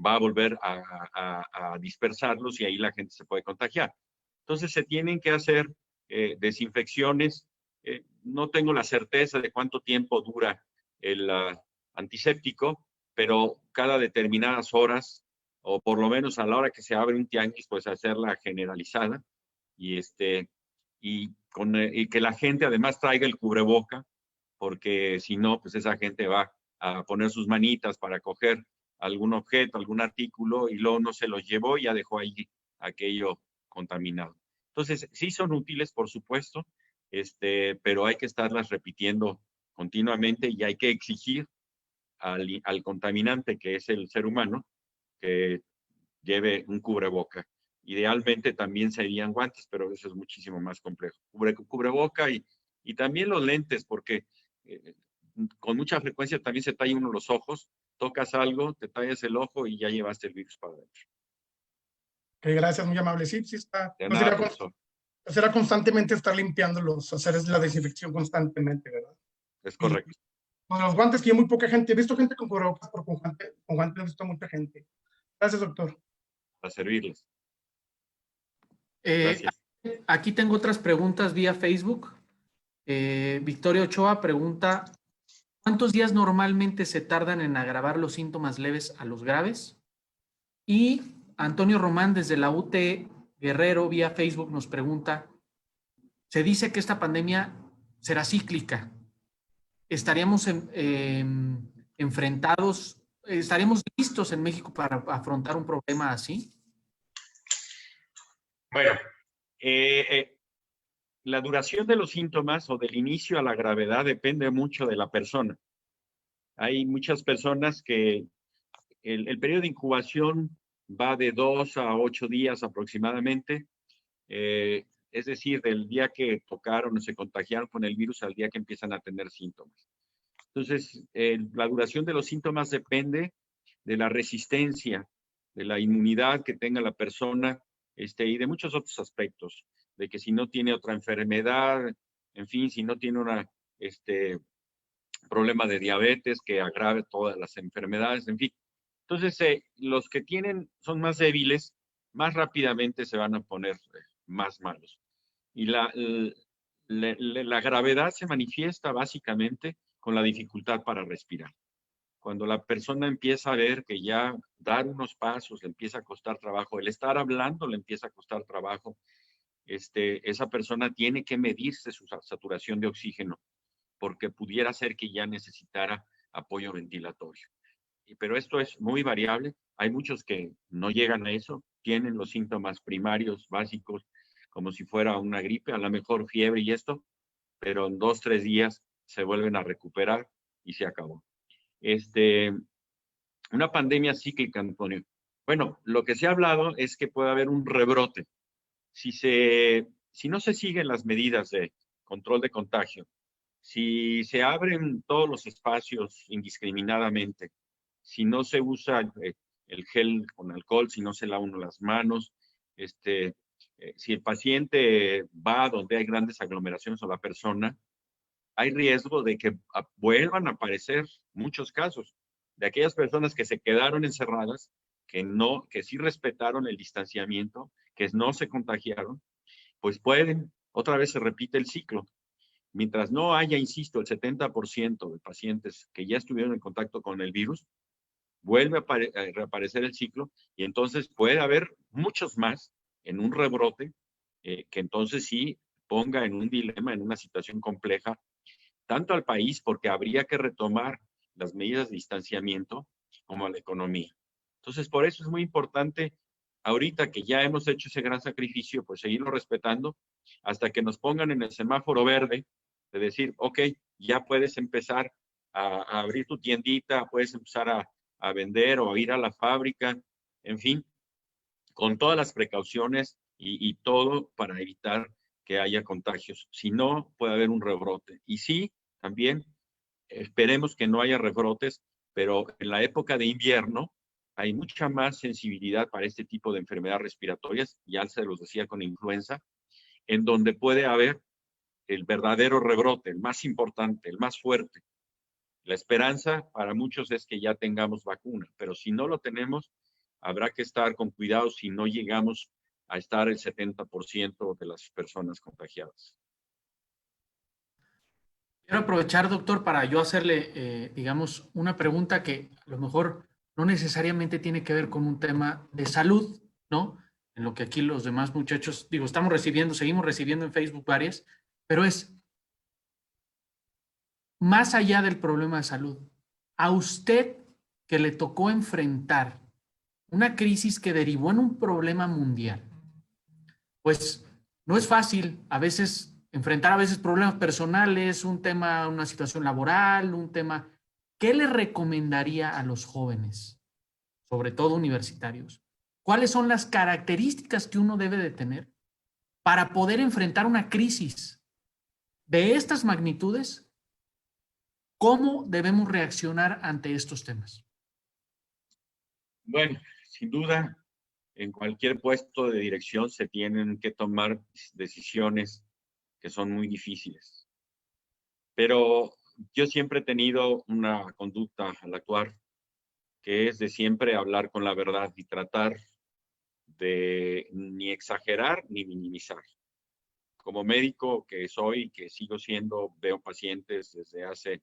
va a volver a dispersarlos y ahí la gente se puede contagiar. Entonces se tienen que hacer desinfecciones. No tengo la certeza de cuánto tiempo dura el antiséptico, pero cada determinadas horas, o por lo menos a la hora que se abre un tianguis, pues hacerla generalizada y, y que la gente además traiga el cubreboca, porque si no, pues esa gente va a poner sus manitas para coger algún objeto, algún artículo, y luego no se lo llevó y ya dejó ahí aquello contaminado. Entonces, sí son útiles, por supuesto, pero hay que estarlas repitiendo continuamente y hay que exigir al contaminante, que es el ser humano, que lleve un cubreboca. Idealmente también serían guantes, pero eso es muchísimo más complejo. Cubreboca y también los lentes, porque con mucha frecuencia también se talla uno los ojos, tocas algo, te tallas el ojo y ya llevaste el virus para adentro. Gracias, muy amable. Sí, sí está. De No nada, sería, profesor. será constantemente estar limpiándolos, hacer la desinfección constantemente, ¿verdad? Es correcto. Con los guantes, que hay muy poca gente. He visto gente con cubrebocas, pero con guantes he visto mucha gente. Gracias, doctor. Para servirles. Eh, Gracias. Aquí tengo otras preguntas vía Facebook. Victoria Ochoa pregunta, ¿cuántos días normalmente se tardan en agravar los síntomas leves a los graves? Y Antonio Román desde la UT Guerrero vía Facebook nos pregunta, se dice que esta pandemia será cíclica. ¿Estaríamos enfrentados, estaríamos listos en México para afrontar un problema así? Bueno, la duración de los síntomas o del inicio a la gravedad depende mucho de la persona. Hay muchas personas que el periodo de incubación va de 2 a 8 días aproximadamente, es decir, del día que tocaron o se contagiaron con el virus al día que empiezan a tener síntomas. Entonces, la duración de los síntomas depende de la resistencia, de la inmunidad que tenga la persona, y de muchos otros aspectos, de que si no tiene otra enfermedad, en fin, si no tiene una problema de diabetes que agrave todas las enfermedades, en fin. Entonces, los que son más débiles, más rápidamente se van a poner más malos. Y la gravedad se manifiesta básicamente con la dificultad para respirar. Cuando la persona empieza a ver que ya dar unos pasos le empieza a costar trabajo, el estar hablando le empieza a costar trabajo, esa persona tiene que medirse su saturación de oxígeno, porque pudiera ser que ya necesitara apoyo ventilatorio. Pero esto es muy variable. Hay muchos que no llegan a eso, tienen los síntomas primarios básicos, como si fuera una gripe, a lo mejor fiebre y esto, pero en 2, 3 días se vuelven a recuperar y se acabó. Una pandemia cíclica, Antonio. Bueno, lo que se ha hablado es que puede haber un rebrote. Si no se siguen las medidas de control de contagio, si se abren todos los espacios indiscriminadamente, si no se usa el gel con alcohol, si no se lava uno las manos, si el paciente va donde hay grandes aglomeraciones o la persona, hay riesgo de que vuelvan a aparecer muchos casos de aquellas personas que se quedaron encerradas, que sí respetaron el distanciamiento, que no se contagiaron, pues otra vez se repite el ciclo. Mientras no haya, insisto, el 70% de pacientes que ya estuvieron en contacto con el virus, vuelve a reaparecer el ciclo y entonces puede haber muchos más en un rebrote que entonces sí ponga en un dilema, en una situación compleja, tanto al país porque habría que retomar las medidas de distanciamiento como a la economía. Entonces, por eso es muy importante, ahorita que ya hemos hecho ese gran sacrificio, pues seguirlo respetando hasta que nos pongan en el semáforo verde de decir, ok, ya puedes empezar a abrir tu tiendita, puedes empezar a vender o ir a la fábrica, en fin, con todas las precauciones y todo para evitar que haya contagios. Si no, puede haber un rebrote. Y sí, también esperemos que no haya rebrotes, pero en la época de invierno hay mucha más sensibilidad para este tipo de enfermedades respiratorias, ya se los decía con influenza, en donde puede haber el verdadero rebrote, el más importante, el más fuerte. La esperanza para muchos es que ya tengamos vacuna, pero si no lo tenemos, habrá que estar con cuidado si no llegamos a estar el 70% de las personas contagiadas. Quiero aprovechar, doctor, para yo hacerle, digamos, una pregunta que a lo mejor no necesariamente tiene que ver con un tema de salud, ¿no? En lo que aquí los demás muchachos, digo, seguimos recibiendo en Facebook varias, pero es más allá del problema de salud. A usted que le tocó enfrentar una crisis que derivó en un problema mundial, pues no es fácil a veces enfrentar a veces problemas personales, un tema, una situación laboral, un tema. ¿Qué le recomendaría a los jóvenes, sobre todo universitarios? ¿Cuáles son las características que uno debe de tener para poder enfrentar una crisis de estas magnitudes? ¿Cómo debemos reaccionar ante estos temas? Bueno, sin duda, en cualquier puesto de dirección se tienen que tomar decisiones que son muy difíciles. Pero yo siempre he tenido una conducta al actuar que es de siempre hablar con la verdad y tratar de ni exagerar ni minimizar. Como médico que soy, que sigo siendo, veo pacientes desde hace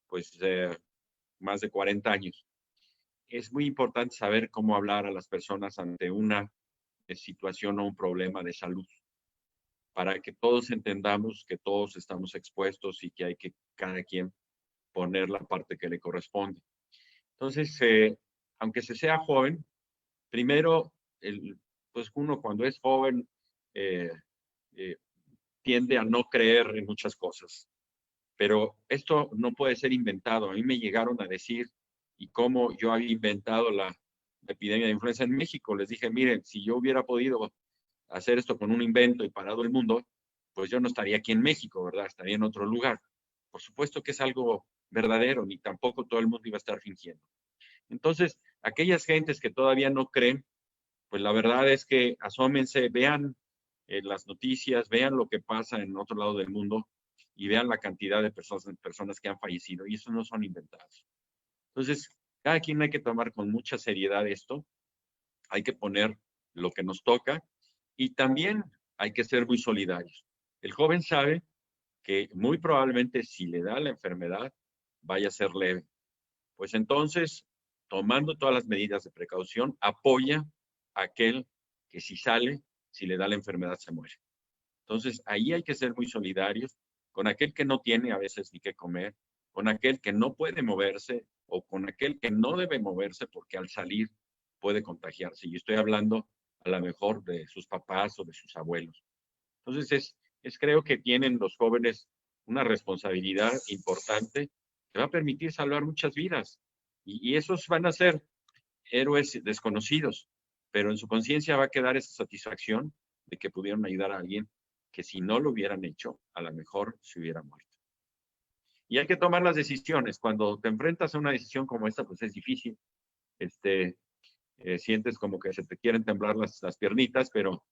pues más de 40 años. Es muy importante saber cómo hablar a las personas ante una situación o un problema de salud, para que todos entendamos que todos estamos expuestos y que hay que cada quien poner la parte que le corresponde. Entonces, aunque se sea joven, primero, pues uno cuando es joven eh, eh, tiende a no creer en muchas cosas, pero esto no puede ser inventado. A mí me llegaron a decir, y cómo yo había inventado la epidemia de influenza en México. Les dije, miren, si yo hubiera podido hacer esto con un invento y parado el mundo, pues yo no estaría aquí en México, ¿verdad? Estaría en otro lugar. Por supuesto que es algo verdadero, ni tampoco todo el mundo iba a estar fingiendo. Entonces, aquellas gentes que todavía no creen, pues la verdad es que asómense, vean las noticias, vean lo que pasa en otro lado del mundo y vean la cantidad de personas que han fallecido, y eso no son inventados. Entonces, cada quien hay que tomar con mucha seriedad esto, hay que poner lo que nos toca y también hay que ser muy solidarios. El joven sabe que muy probablemente si le da la enfermedad vaya a ser leve. Pues entonces, tomando todas las medidas de precaución, apoya a aquel que si sale, si le da la enfermedad, se muere. Entonces, ahí hay que ser muy solidarios con aquel que no tiene a veces ni qué comer, con aquel que no puede moverse o con aquel que no debe moverse porque al salir puede contagiarse. Y estoy hablando a lo mejor de sus papás o de sus abuelos. Entonces, creo que tienen los jóvenes una responsabilidad importante que va a permitir salvar muchas vidas. Y esos van a ser héroes desconocidos, pero en su conciencia va a quedar esa satisfacción de que pudieron ayudar a alguien que si no lo hubieran hecho, a lo mejor se hubiera muerto. Y hay que tomar las decisiones. Cuando te enfrentas a una decisión como esta, pues es difícil. Sientes como que se te quieren temblar las piernitas, pero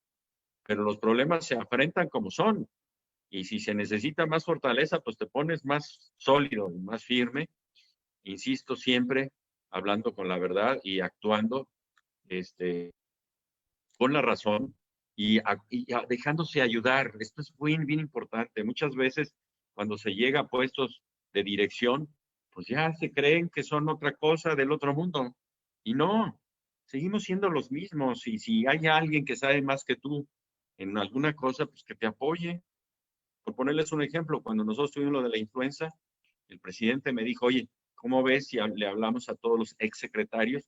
pero los problemas se enfrentan como son. Y si se necesita más fortaleza, pues te pones más sólido, más firme. Insisto, siempre hablando con la verdad y actuando con la razón y dejándose ayudar. Esto es bien, bien importante. Muchas veces cuando se llega a puestos de dirección, pues ya se creen que son otra cosa del otro mundo. Y no, seguimos siendo los mismos. Y si hay alguien que sabe más que tú en alguna cosa, pues que te apoye. Por ponerles un ejemplo, cuando nosotros tuvimos lo de la influenza, el presidente me dijo, oye, ¿cómo ves si le hablamos a todos los exsecretarios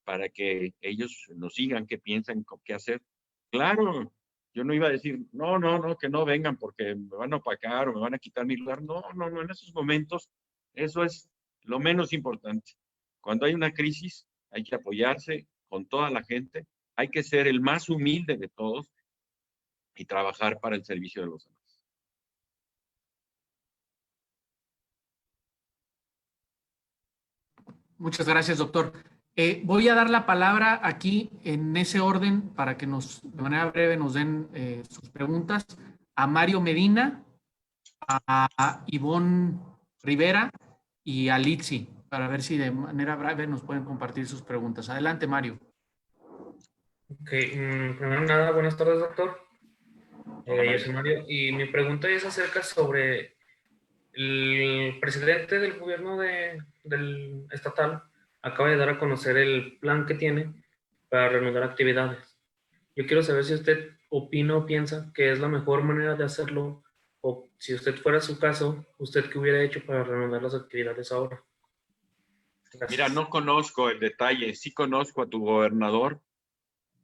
para que ellos nos digan qué piensan, qué hacer? Claro, yo no iba a decir, no, que no vengan porque me van a opacar o me van a quitar mi lugar. No, en esos momentos eso es lo menos importante. Cuando hay una crisis hay que apoyarse con toda la gente, hay que ser el más humilde de todos y trabajar para el servicio de los demás. Muchas gracias, doctor. Voy a dar la palabra aquí en ese orden para que de manera breve nos den sus preguntas a Mario Medina, a Ivonne Rivera y a Litsi, para ver si de manera breve nos pueden compartir sus preguntas. Adelante, Mario. Ok, primero nada, buenas tardes, doctor. Yo soy Mario y mi pregunta es acerca sobre el presidente del gobierno del estatal acaba de dar a conocer el plan que tiene para reanudar actividades. Yo quiero saber si usted opina o piensa que es la mejor manera de hacerlo, o si usted fuera su caso, ¿usted qué hubiera hecho para reanudar las actividades ahora? Gracias. Mira, no conozco el detalle, sí conozco a tu gobernador,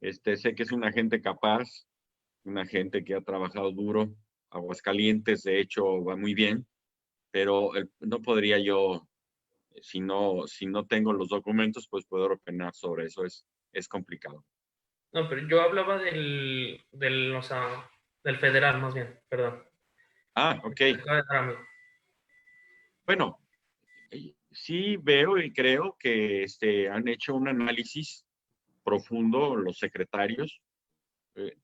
sé que es una gente capaz, una gente que ha trabajado duro. Aguascalientes, de hecho, va muy bien, pero no podría yo, si no tengo los documentos, pues poder opinar sobre eso, es complicado. No, pero yo hablaba o sea, del federal, más bien, perdón. Ah, ok. Bueno, sí veo y creo que han hecho un análisis profundo los secretarios,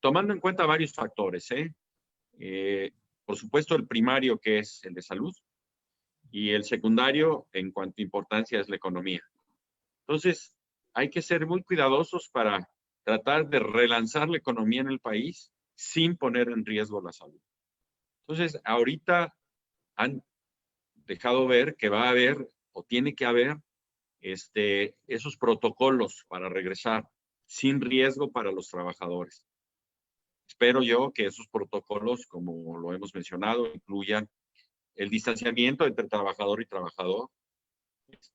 tomando en cuenta varios factores, por supuesto, el primario, que es el de salud, y el secundario, en cuanto a importancia, es la economía. Entonces, hay que ser muy cuidadosos para tratar de relanzar la economía en el país sin poner en riesgo la salud. Entonces, ahorita han dejado ver que va a haber o tiene que haber esos protocolos para regresar sin riesgo para los trabajadores. Espero yo que esos protocolos, como lo hemos mencionado, incluyan el distanciamiento entre trabajador y trabajador,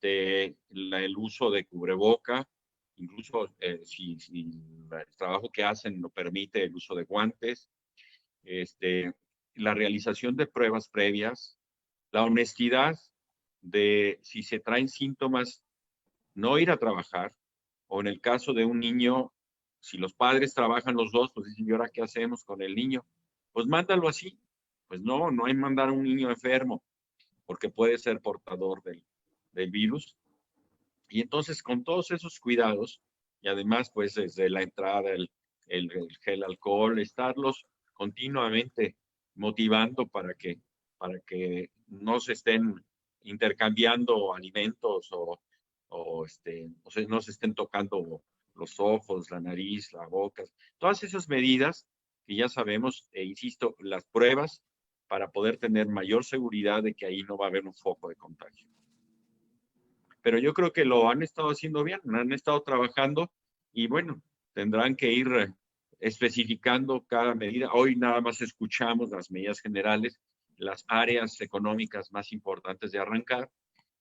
el uso de cubreboca, incluso si el trabajo que hacen no permite el uso de guantes, la realización de pruebas previas, la honestidad de si se traen síntomas, no ir a trabajar, o en el caso de un niño, si los padres trabajan los dos, pues dicen, ¿y ahora qué hacemos con el niño? Pues mándalo así. Pues no hay mandar a un niño enfermo, porque puede ser portador del virus. Y entonces, con todos esos cuidados, y además, pues desde la entrada, el gel alcohol, estarlos continuamente motivando para que no se estén intercambiando alimentos o sea, no se estén tocando los ojos, la nariz, la boca. Todas esas medidas que ya sabemos, e insisto, las pruebas para poder tener mayor seguridad de que ahí no va a haber un foco de contagio. Pero yo creo que lo han estado haciendo bien, han estado trabajando y bueno, tendrán que ir especificando cada medida. Hoy nada más escuchamos las medidas generales, las áreas económicas más importantes de arrancar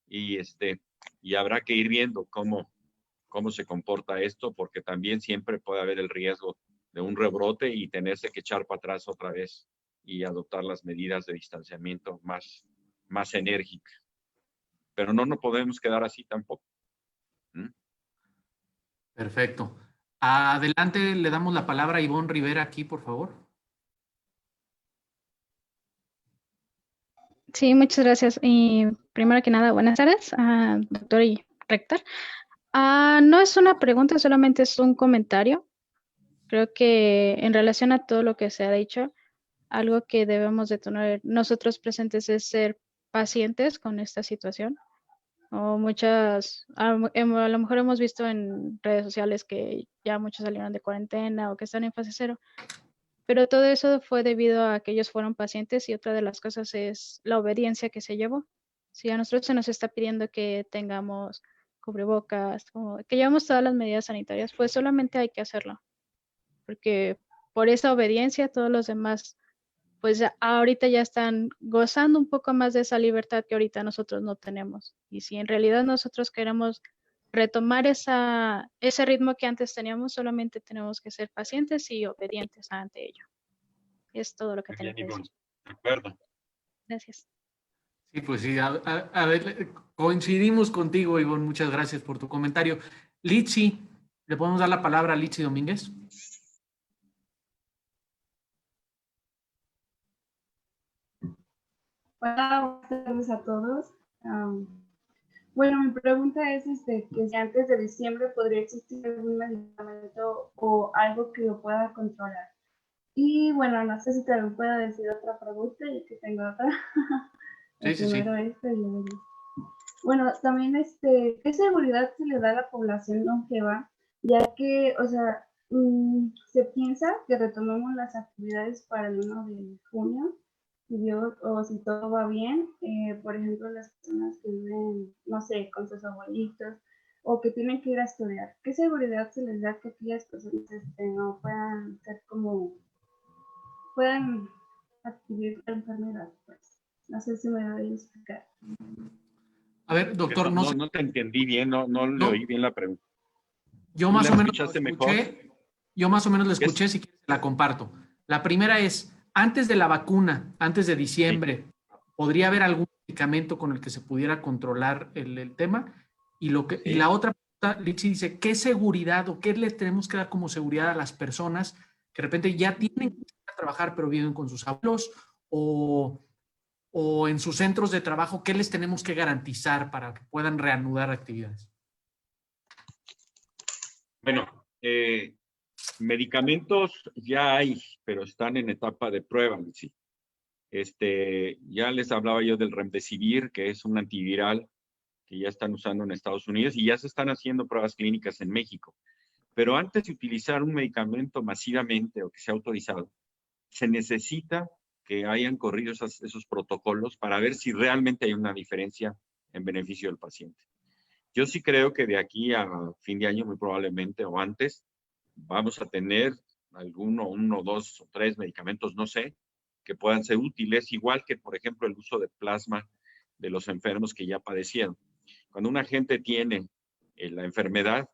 y habrá que ir viendo cómo se comporta esto, porque también siempre puede haber el riesgo de un rebrote y tenerse que echar para atrás otra vez y adoptar las medidas de distanciamiento más enérgicas. Pero no nos podemos quedar así tampoco. Perfecto. Adelante, le damos la palabra a Ivonne Rivera aquí, por favor. Sí, muchas gracias. Y primero que nada, buenas tardes, doctor y rector. No es una pregunta, solamente es un comentario. Creo que en relación a todo lo que se ha dicho, algo que debemos de tener nosotros presentes es ser pacientes con esta situación. O a lo mejor hemos visto en redes sociales que ya muchos salieron de cuarentena o que están en fase cero, pero todo eso fue debido a que ellos fueron pacientes y otra de las cosas es la obediencia que se llevó. Si a nosotros se nos está pidiendo que tengamos cubrebocas, o que llevamos todas las medidas sanitarias, pues solamente hay que hacerlo, porque por esa obediencia todos los demás pues ahorita ya están gozando un poco más de esa libertad que ahorita nosotros no tenemos. Y si en realidad nosotros queremos retomar ese ritmo que antes teníamos, solamente tenemos que ser pacientes y obedientes ante ello. Es todo lo que Muy tenía bien, que decir. Ivonne. De acuerdo. Gracias. Sí, pues sí, a ver, coincidimos contigo, Ivonne, muchas gracias por tu comentario. Litsi, ¿le podemos dar la palabra a Litsi Domínguez? Hola, buenas tardes a todos. Bueno, mi pregunta es que si antes de diciembre podría existir algún medicamento o algo que lo pueda controlar. Y bueno, no sé si también puedo decir otra pregunta, ya que tengo otra. Sí, sí, sí. Primero esta y luego. Bueno, también ¿qué seguridad se le da a la población longeva? Ya que, o sea, se piensa que retomemos las actividades para el 1 de junio, si Dios, o si todo va bien, por ejemplo, las personas que viven, no sé, con sus abuelitos, o que tienen que ir a estudiar. ¿Qué seguridad se les da que aquellas personas no puedan ser como, puedan adquirir la enfermedad? Pues, no sé si me voy a explicar. A ver, doctor, no sé. No te entendí bien, no le oí No, bien la pregunta. yo ¿Tú más la o menos lo escuchaste mejor? escuché. Yo más o menos lo escuché, si quieres la comparto. La primera es, antes de la vacuna, antes de Sí. diciembre, ¿podría haber algún medicamento con el que se pudiera controlar el tema? Y Sí. la otra pregunta, Litsi dice, ¿qué seguridad o qué le tenemos que dar como seguridad a las personas que de repente ya tienen que ir a trabajar pero viven con sus abuelos o en sus centros de trabajo? ¿Qué les tenemos que garantizar para que puedan reanudar actividades? Bueno, medicamentos ya hay, pero están en etapa de prueba, sí. Ya les hablaba yo del Remdesivir, que es un antiviral que ya están usando en Estados Unidos y ya se están haciendo pruebas clínicas en México. Pero antes de utilizar un medicamento masivamente o que sea autorizado, se necesita que hayan corrido esos protocolos para ver si realmente hay una diferencia en beneficio del paciente. Yo sí creo que de aquí a fin de año, muy probablemente, o antes, vamos a tener uno, dos o tres medicamentos, no sé, que puedan ser útiles, igual que, por ejemplo, el uso de plasma de los enfermos que ya padecieron. Cuando una gente tiene la enfermedad,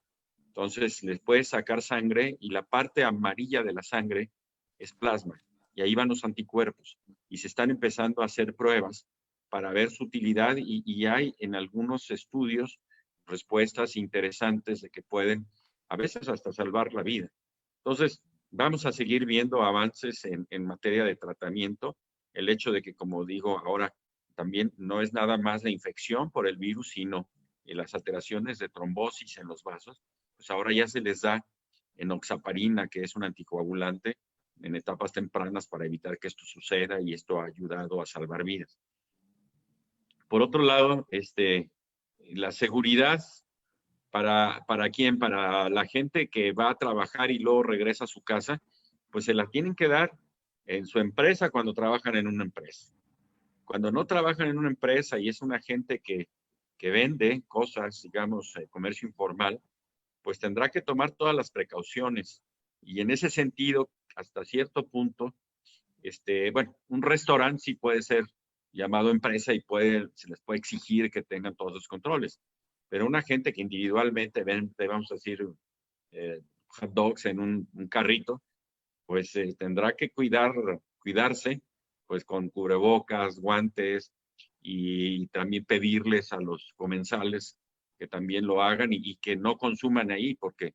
entonces les puede sacar sangre y la parte amarilla de la sangre es plasma. Y ahí van los anticuerpos. Y se están empezando a hacer pruebas para ver su utilidad y hay en algunos estudios respuestas interesantes de que pueden a veces hasta salvar la vida. Entonces, vamos a seguir viendo avances en materia de tratamiento. El hecho de que, como digo, ahora también no es nada más la infección por el virus, sino las alteraciones de trombosis en los vasos, pues ahora ya se les da enoxaparina, que es un anticoagulante, en etapas tempranas para evitar que esto suceda y esto ha ayudado a salvar vidas. Por otro lado, la seguridad ¿para quién? Para la gente que va a trabajar y luego regresa a su casa, pues se la tienen que dar en su empresa cuando trabajan en una empresa. Cuando no trabajan en una empresa y es una gente que vende cosas, digamos, comercio informal, pues tendrá que tomar todas las precauciones. Y en ese sentido, hasta cierto punto, bueno, un restaurante sí puede ser llamado empresa y se les puede exigir que tengan todos los controles. Pero una gente que individualmente vende, vamos a decir, hot dogs en un carrito, pues tendrá que cuidarse, pues con cubrebocas, guantes y también pedirles a los comensales que también lo hagan y que no consuman ahí, porque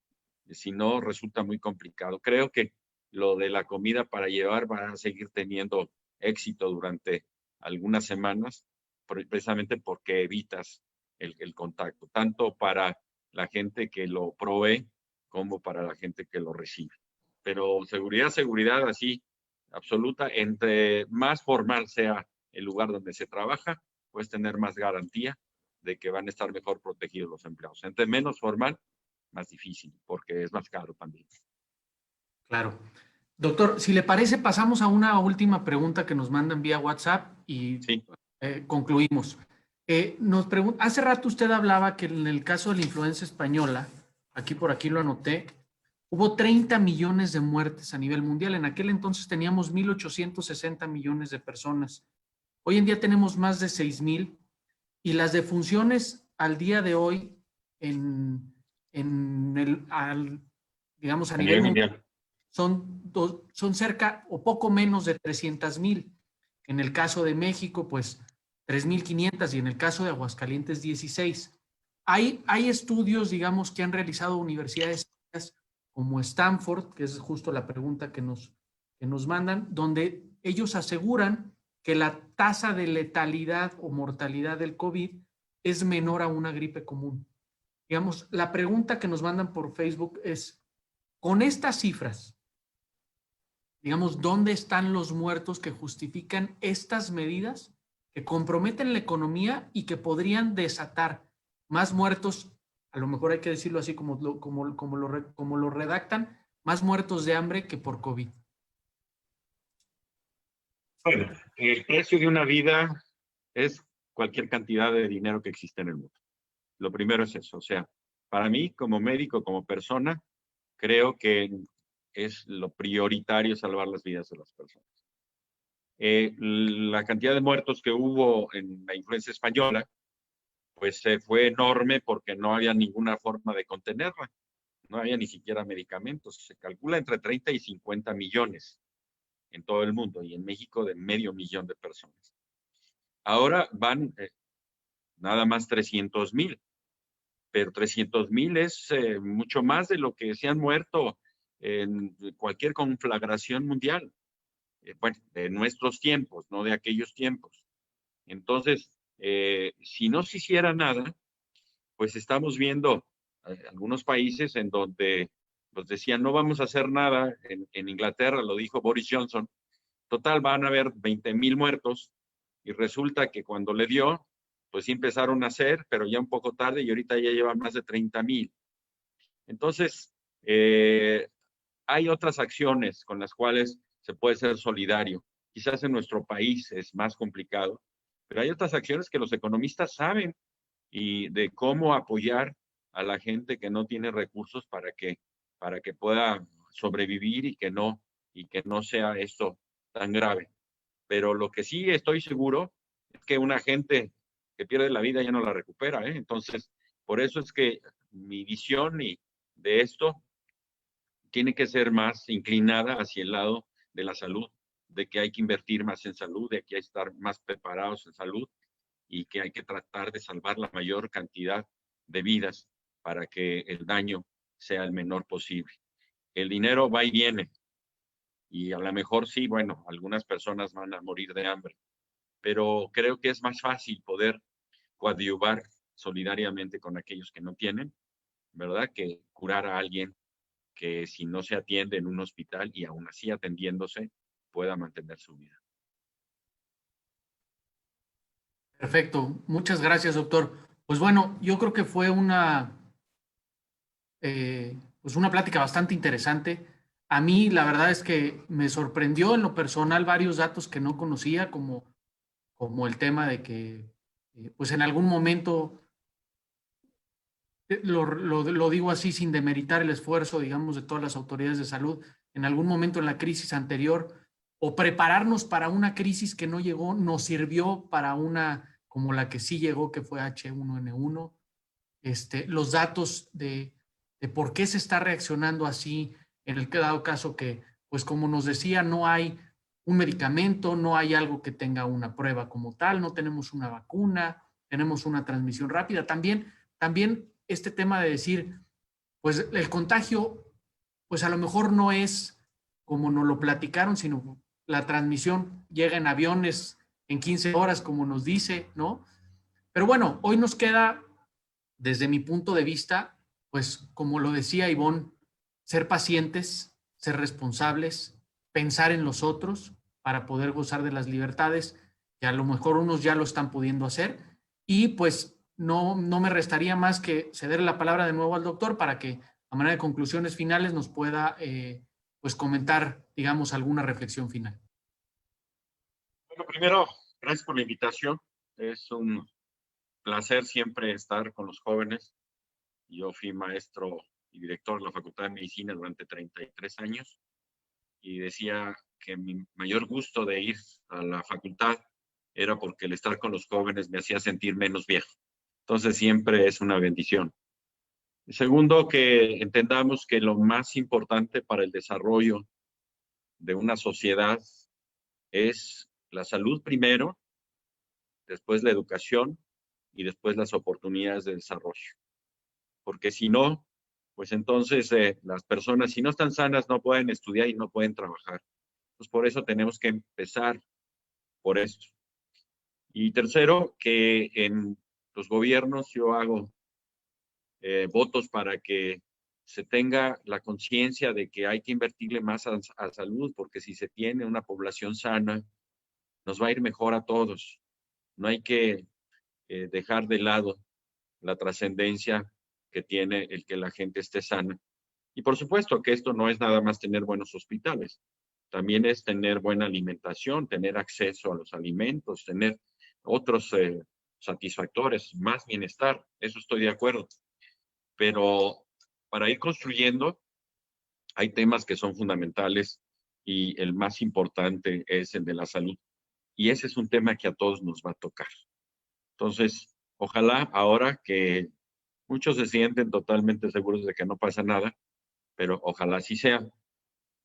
si no resulta muy complicado. Creo que lo de la comida para llevar va a seguir teniendo éxito durante algunas semanas, precisamente porque evitas el contacto, tanto para la gente que lo provee como para la gente que lo recibe. pero seguridad así, absoluta. Entre más formal sea el lugar donde se trabaja, puedes tener más garantía de que van a estar mejor protegidos los empleados. Entre menos formal, más difícil, porque es más caro también. Claro. Doctor, si le parece, pasamos a una última pregunta que nos mandan vía WhatsApp y Sí. concluimos. Hace rato usted hablaba que en el caso de la influenza española, por aquí lo anoté, hubo 30 millones de muertes a nivel mundial. En aquel entonces teníamos 1.860 millones de personas. Hoy en día tenemos más de 6.000 y las defunciones al día de hoy digamos a nivel mundial son cerca o poco menos de 300.000. En el caso de México, pues 3.500 y en el caso de Aguascalientes 16. Hay estudios, digamos, que han realizado universidades como Stanford, que es justo la pregunta que nos mandan, donde ellos aseguran que la tasa de letalidad o mortalidad del COVID es menor a una gripe común. Digamos, la pregunta que nos mandan por Facebook es, con estas cifras, digamos, ¿dónde están los muertos que justifican estas medidas que comprometen la economía y que podrían desatar más muertos? A lo mejor hay que decirlo así como lo redactan, más muertos de hambre que por COVID. Bueno, el precio de una vida es cualquier cantidad de dinero que existe en el mundo. Lo primero es eso. O sea, para mí, como médico, como persona, creo que es lo prioritario salvar las vidas de las personas. La cantidad de muertos que hubo en la influenza española, pues fue enorme porque no había ninguna forma de contenerla. No había ni siquiera medicamentos. Se calcula entre 30 y 50 millones en todo el mundo y en México de 500,000 de personas. Ahora van nada más 300,000, pero 300,000 es mucho más de lo que se han muerto en cualquier conflagración mundial. Bueno, de nuestros tiempos, no de aquellos tiempos. Entonces, si no se hiciera nada, pues estamos viendo algunos países en donde pues decían no vamos a hacer nada. En Inglaterra lo dijo Boris Johnson, total van a haber 20,000 muertos y resulta que cuando le dio, pues sí empezaron a hacer, pero ya un poco tarde y ahorita ya llevan más de 30,000. Entonces, hay otras acciones con las cuales se puede ser solidario. Quizás en nuestro país es más complicado, pero hay otras acciones que los economistas saben y de cómo apoyar a la gente que no tiene recursos para que pueda sobrevivir y que no sea esto tan grave. Pero lo que sí estoy seguro es que una gente que pierde la vida ya no la recupera, ¿eh? Entonces, por eso es que mi visión de esto tiene que ser más inclinada hacia el lado de la salud, de que hay que invertir más en salud, de que hay que estar más preparados en salud y que hay que tratar de salvar la mayor cantidad de vidas para que el daño sea el menor posible. El dinero va y viene y a lo mejor sí, bueno, algunas personas van a morir de hambre, pero creo que es más fácil poder coadyuvar solidariamente con aquellos que no tienen, ¿verdad? Que curar a alguien que si no se atiende en un hospital y aún así atendiéndose pueda mantener su vida. Perfecto. Muchas gracias, doctor. Pues bueno, yo creo que fue pues una plática bastante interesante. A mí la verdad es que me sorprendió en lo personal varios datos que no conocía, como el tema de que pues en algún momento, lo digo así sin demeritar el esfuerzo, digamos, de todas las autoridades de salud, en algún momento en la crisis anterior, o prepararnos para una crisis que no llegó, nos sirvió para una como la que sí llegó, que fue H1N1. Los datos de por qué se está reaccionando así, en el que dado caso que, pues como nos decía, no hay un medicamento, no hay algo que tenga una prueba como tal, no tenemos una vacuna, tenemos una transmisión rápida. También este tema de decir, pues el contagio, pues a lo mejor no es como nos lo platicaron, sino la transmisión llega en aviones en 15 horas, como nos dice, ¿no? Pero bueno, hoy nos queda, desde mi punto de vista, pues como lo decía Ivonne, ser pacientes, ser responsables, pensar en los otros para poder gozar de las libertades que a lo mejor unos ya lo están pudiendo hacer. Y pues no me restaría más que cederle la palabra de nuevo al doctor para que a manera de conclusiones finales nos pueda pues comentar, digamos, alguna reflexión final. Bueno, primero, gracias por la invitación. Es un placer siempre estar con los jóvenes. Yo fui maestro y director de la Facultad de Medicina durante 33 años y decía que mi mayor gusto de ir a la facultad era porque el estar con los jóvenes me hacía sentir menos viejo. Entonces siempre es una bendición. Segundo, que entendamos que lo más importante para el desarrollo de una sociedad es la salud primero, después la educación y después las oportunidades de desarrollo. Porque si no, pues entonces las personas, si no están sanas, no pueden estudiar y no pueden trabajar. Pues por eso tenemos que empezar por esto. Y tercero, que en los gobiernos yo hago votos para que se tenga la conciencia de que hay que invertirle más a salud, porque si se tiene una población sana, nos va a ir mejor a todos. No hay que dejar de lado la trascendencia que tiene el que la gente esté sana. Y por supuesto que esto no es nada más tener buenos hospitales, también es tener buena alimentación, tener acceso a los alimentos, tener otros satisfactores, más bienestar, eso estoy de acuerdo. Pero para ir construyendo, hay temas que son fundamentales y el más importante es el de la salud. Y ese es un tema que a todos nos va a tocar. Entonces, ojalá ahora que muchos se sienten totalmente seguros de que no pasa nada, pero ojalá sí sea.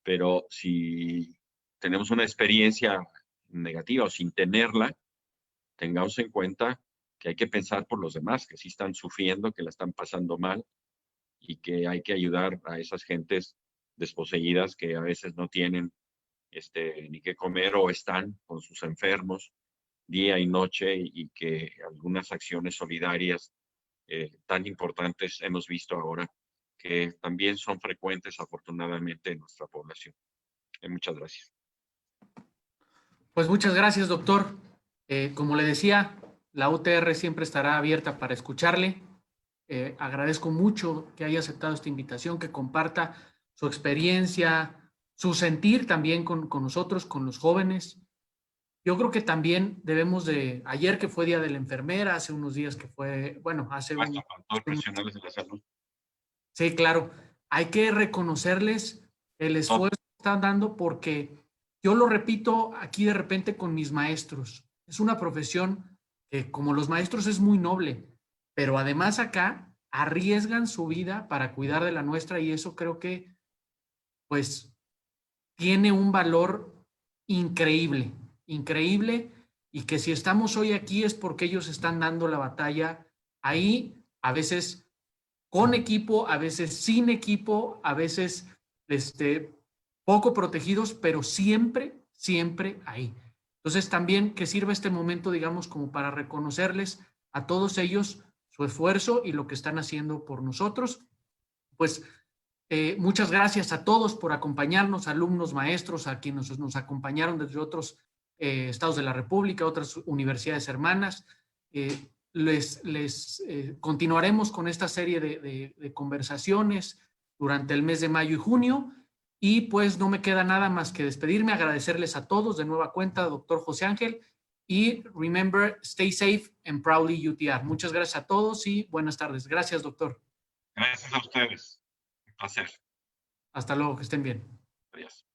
Pero si tenemos una experiencia negativa o sin tenerla, tengamos en cuenta que hay que pensar por los demás, que sí están sufriendo, que la están pasando mal y que hay que ayudar a esas gentes desposeídas que a veces no tienen ni qué comer o están con sus enfermos día y noche y que algunas acciones solidarias tan importantes hemos visto ahora que también son frecuentes afortunadamente en nuestra población. Muchas gracias. Pues muchas gracias, doctor. Como le decía, la UTR siempre estará abierta para escucharle. Agradezco mucho que haya aceptado esta invitación, que comparta su experiencia, su sentir también con nosotros, con los jóvenes. Yo creo que también debemos de, ayer que fue Día de la Enfermera, hace unos días que fue, bueno, hace un... Profesionales de la salud. Sí, claro. Hay que reconocerles el esfuerzo que están dando porque yo lo repito aquí de repente con mis maestros. Es una profesión que como los maestros es muy noble, pero además acá arriesgan su vida para cuidar de la nuestra y eso creo que pues tiene un valor increíble, increíble y que si estamos hoy aquí es porque ellos están dando la batalla ahí, a veces con equipo, a veces sin equipo, a veces poco protegidos, pero siempre, siempre ahí. Entonces también que sirva este momento, digamos, como para reconocerles a todos ellos su esfuerzo y lo que están haciendo por nosotros. Pues muchas gracias a todos por acompañarnos, alumnos, maestros, a quienes nos acompañaron desde otros estados de la República, otras universidades hermanas. Continuaremos con esta serie de conversaciones durante el mes de mayo y junio y pues no me queda nada más que despedirme, agradecerles a todos de nueva cuenta, doctor José Ángel, y remember, stay safe and proudly UTR. Muchas gracias a todos y buenas tardes. Gracias, doctor. Gracias a ustedes. Un placer. Hasta luego, que estén bien. Adiós.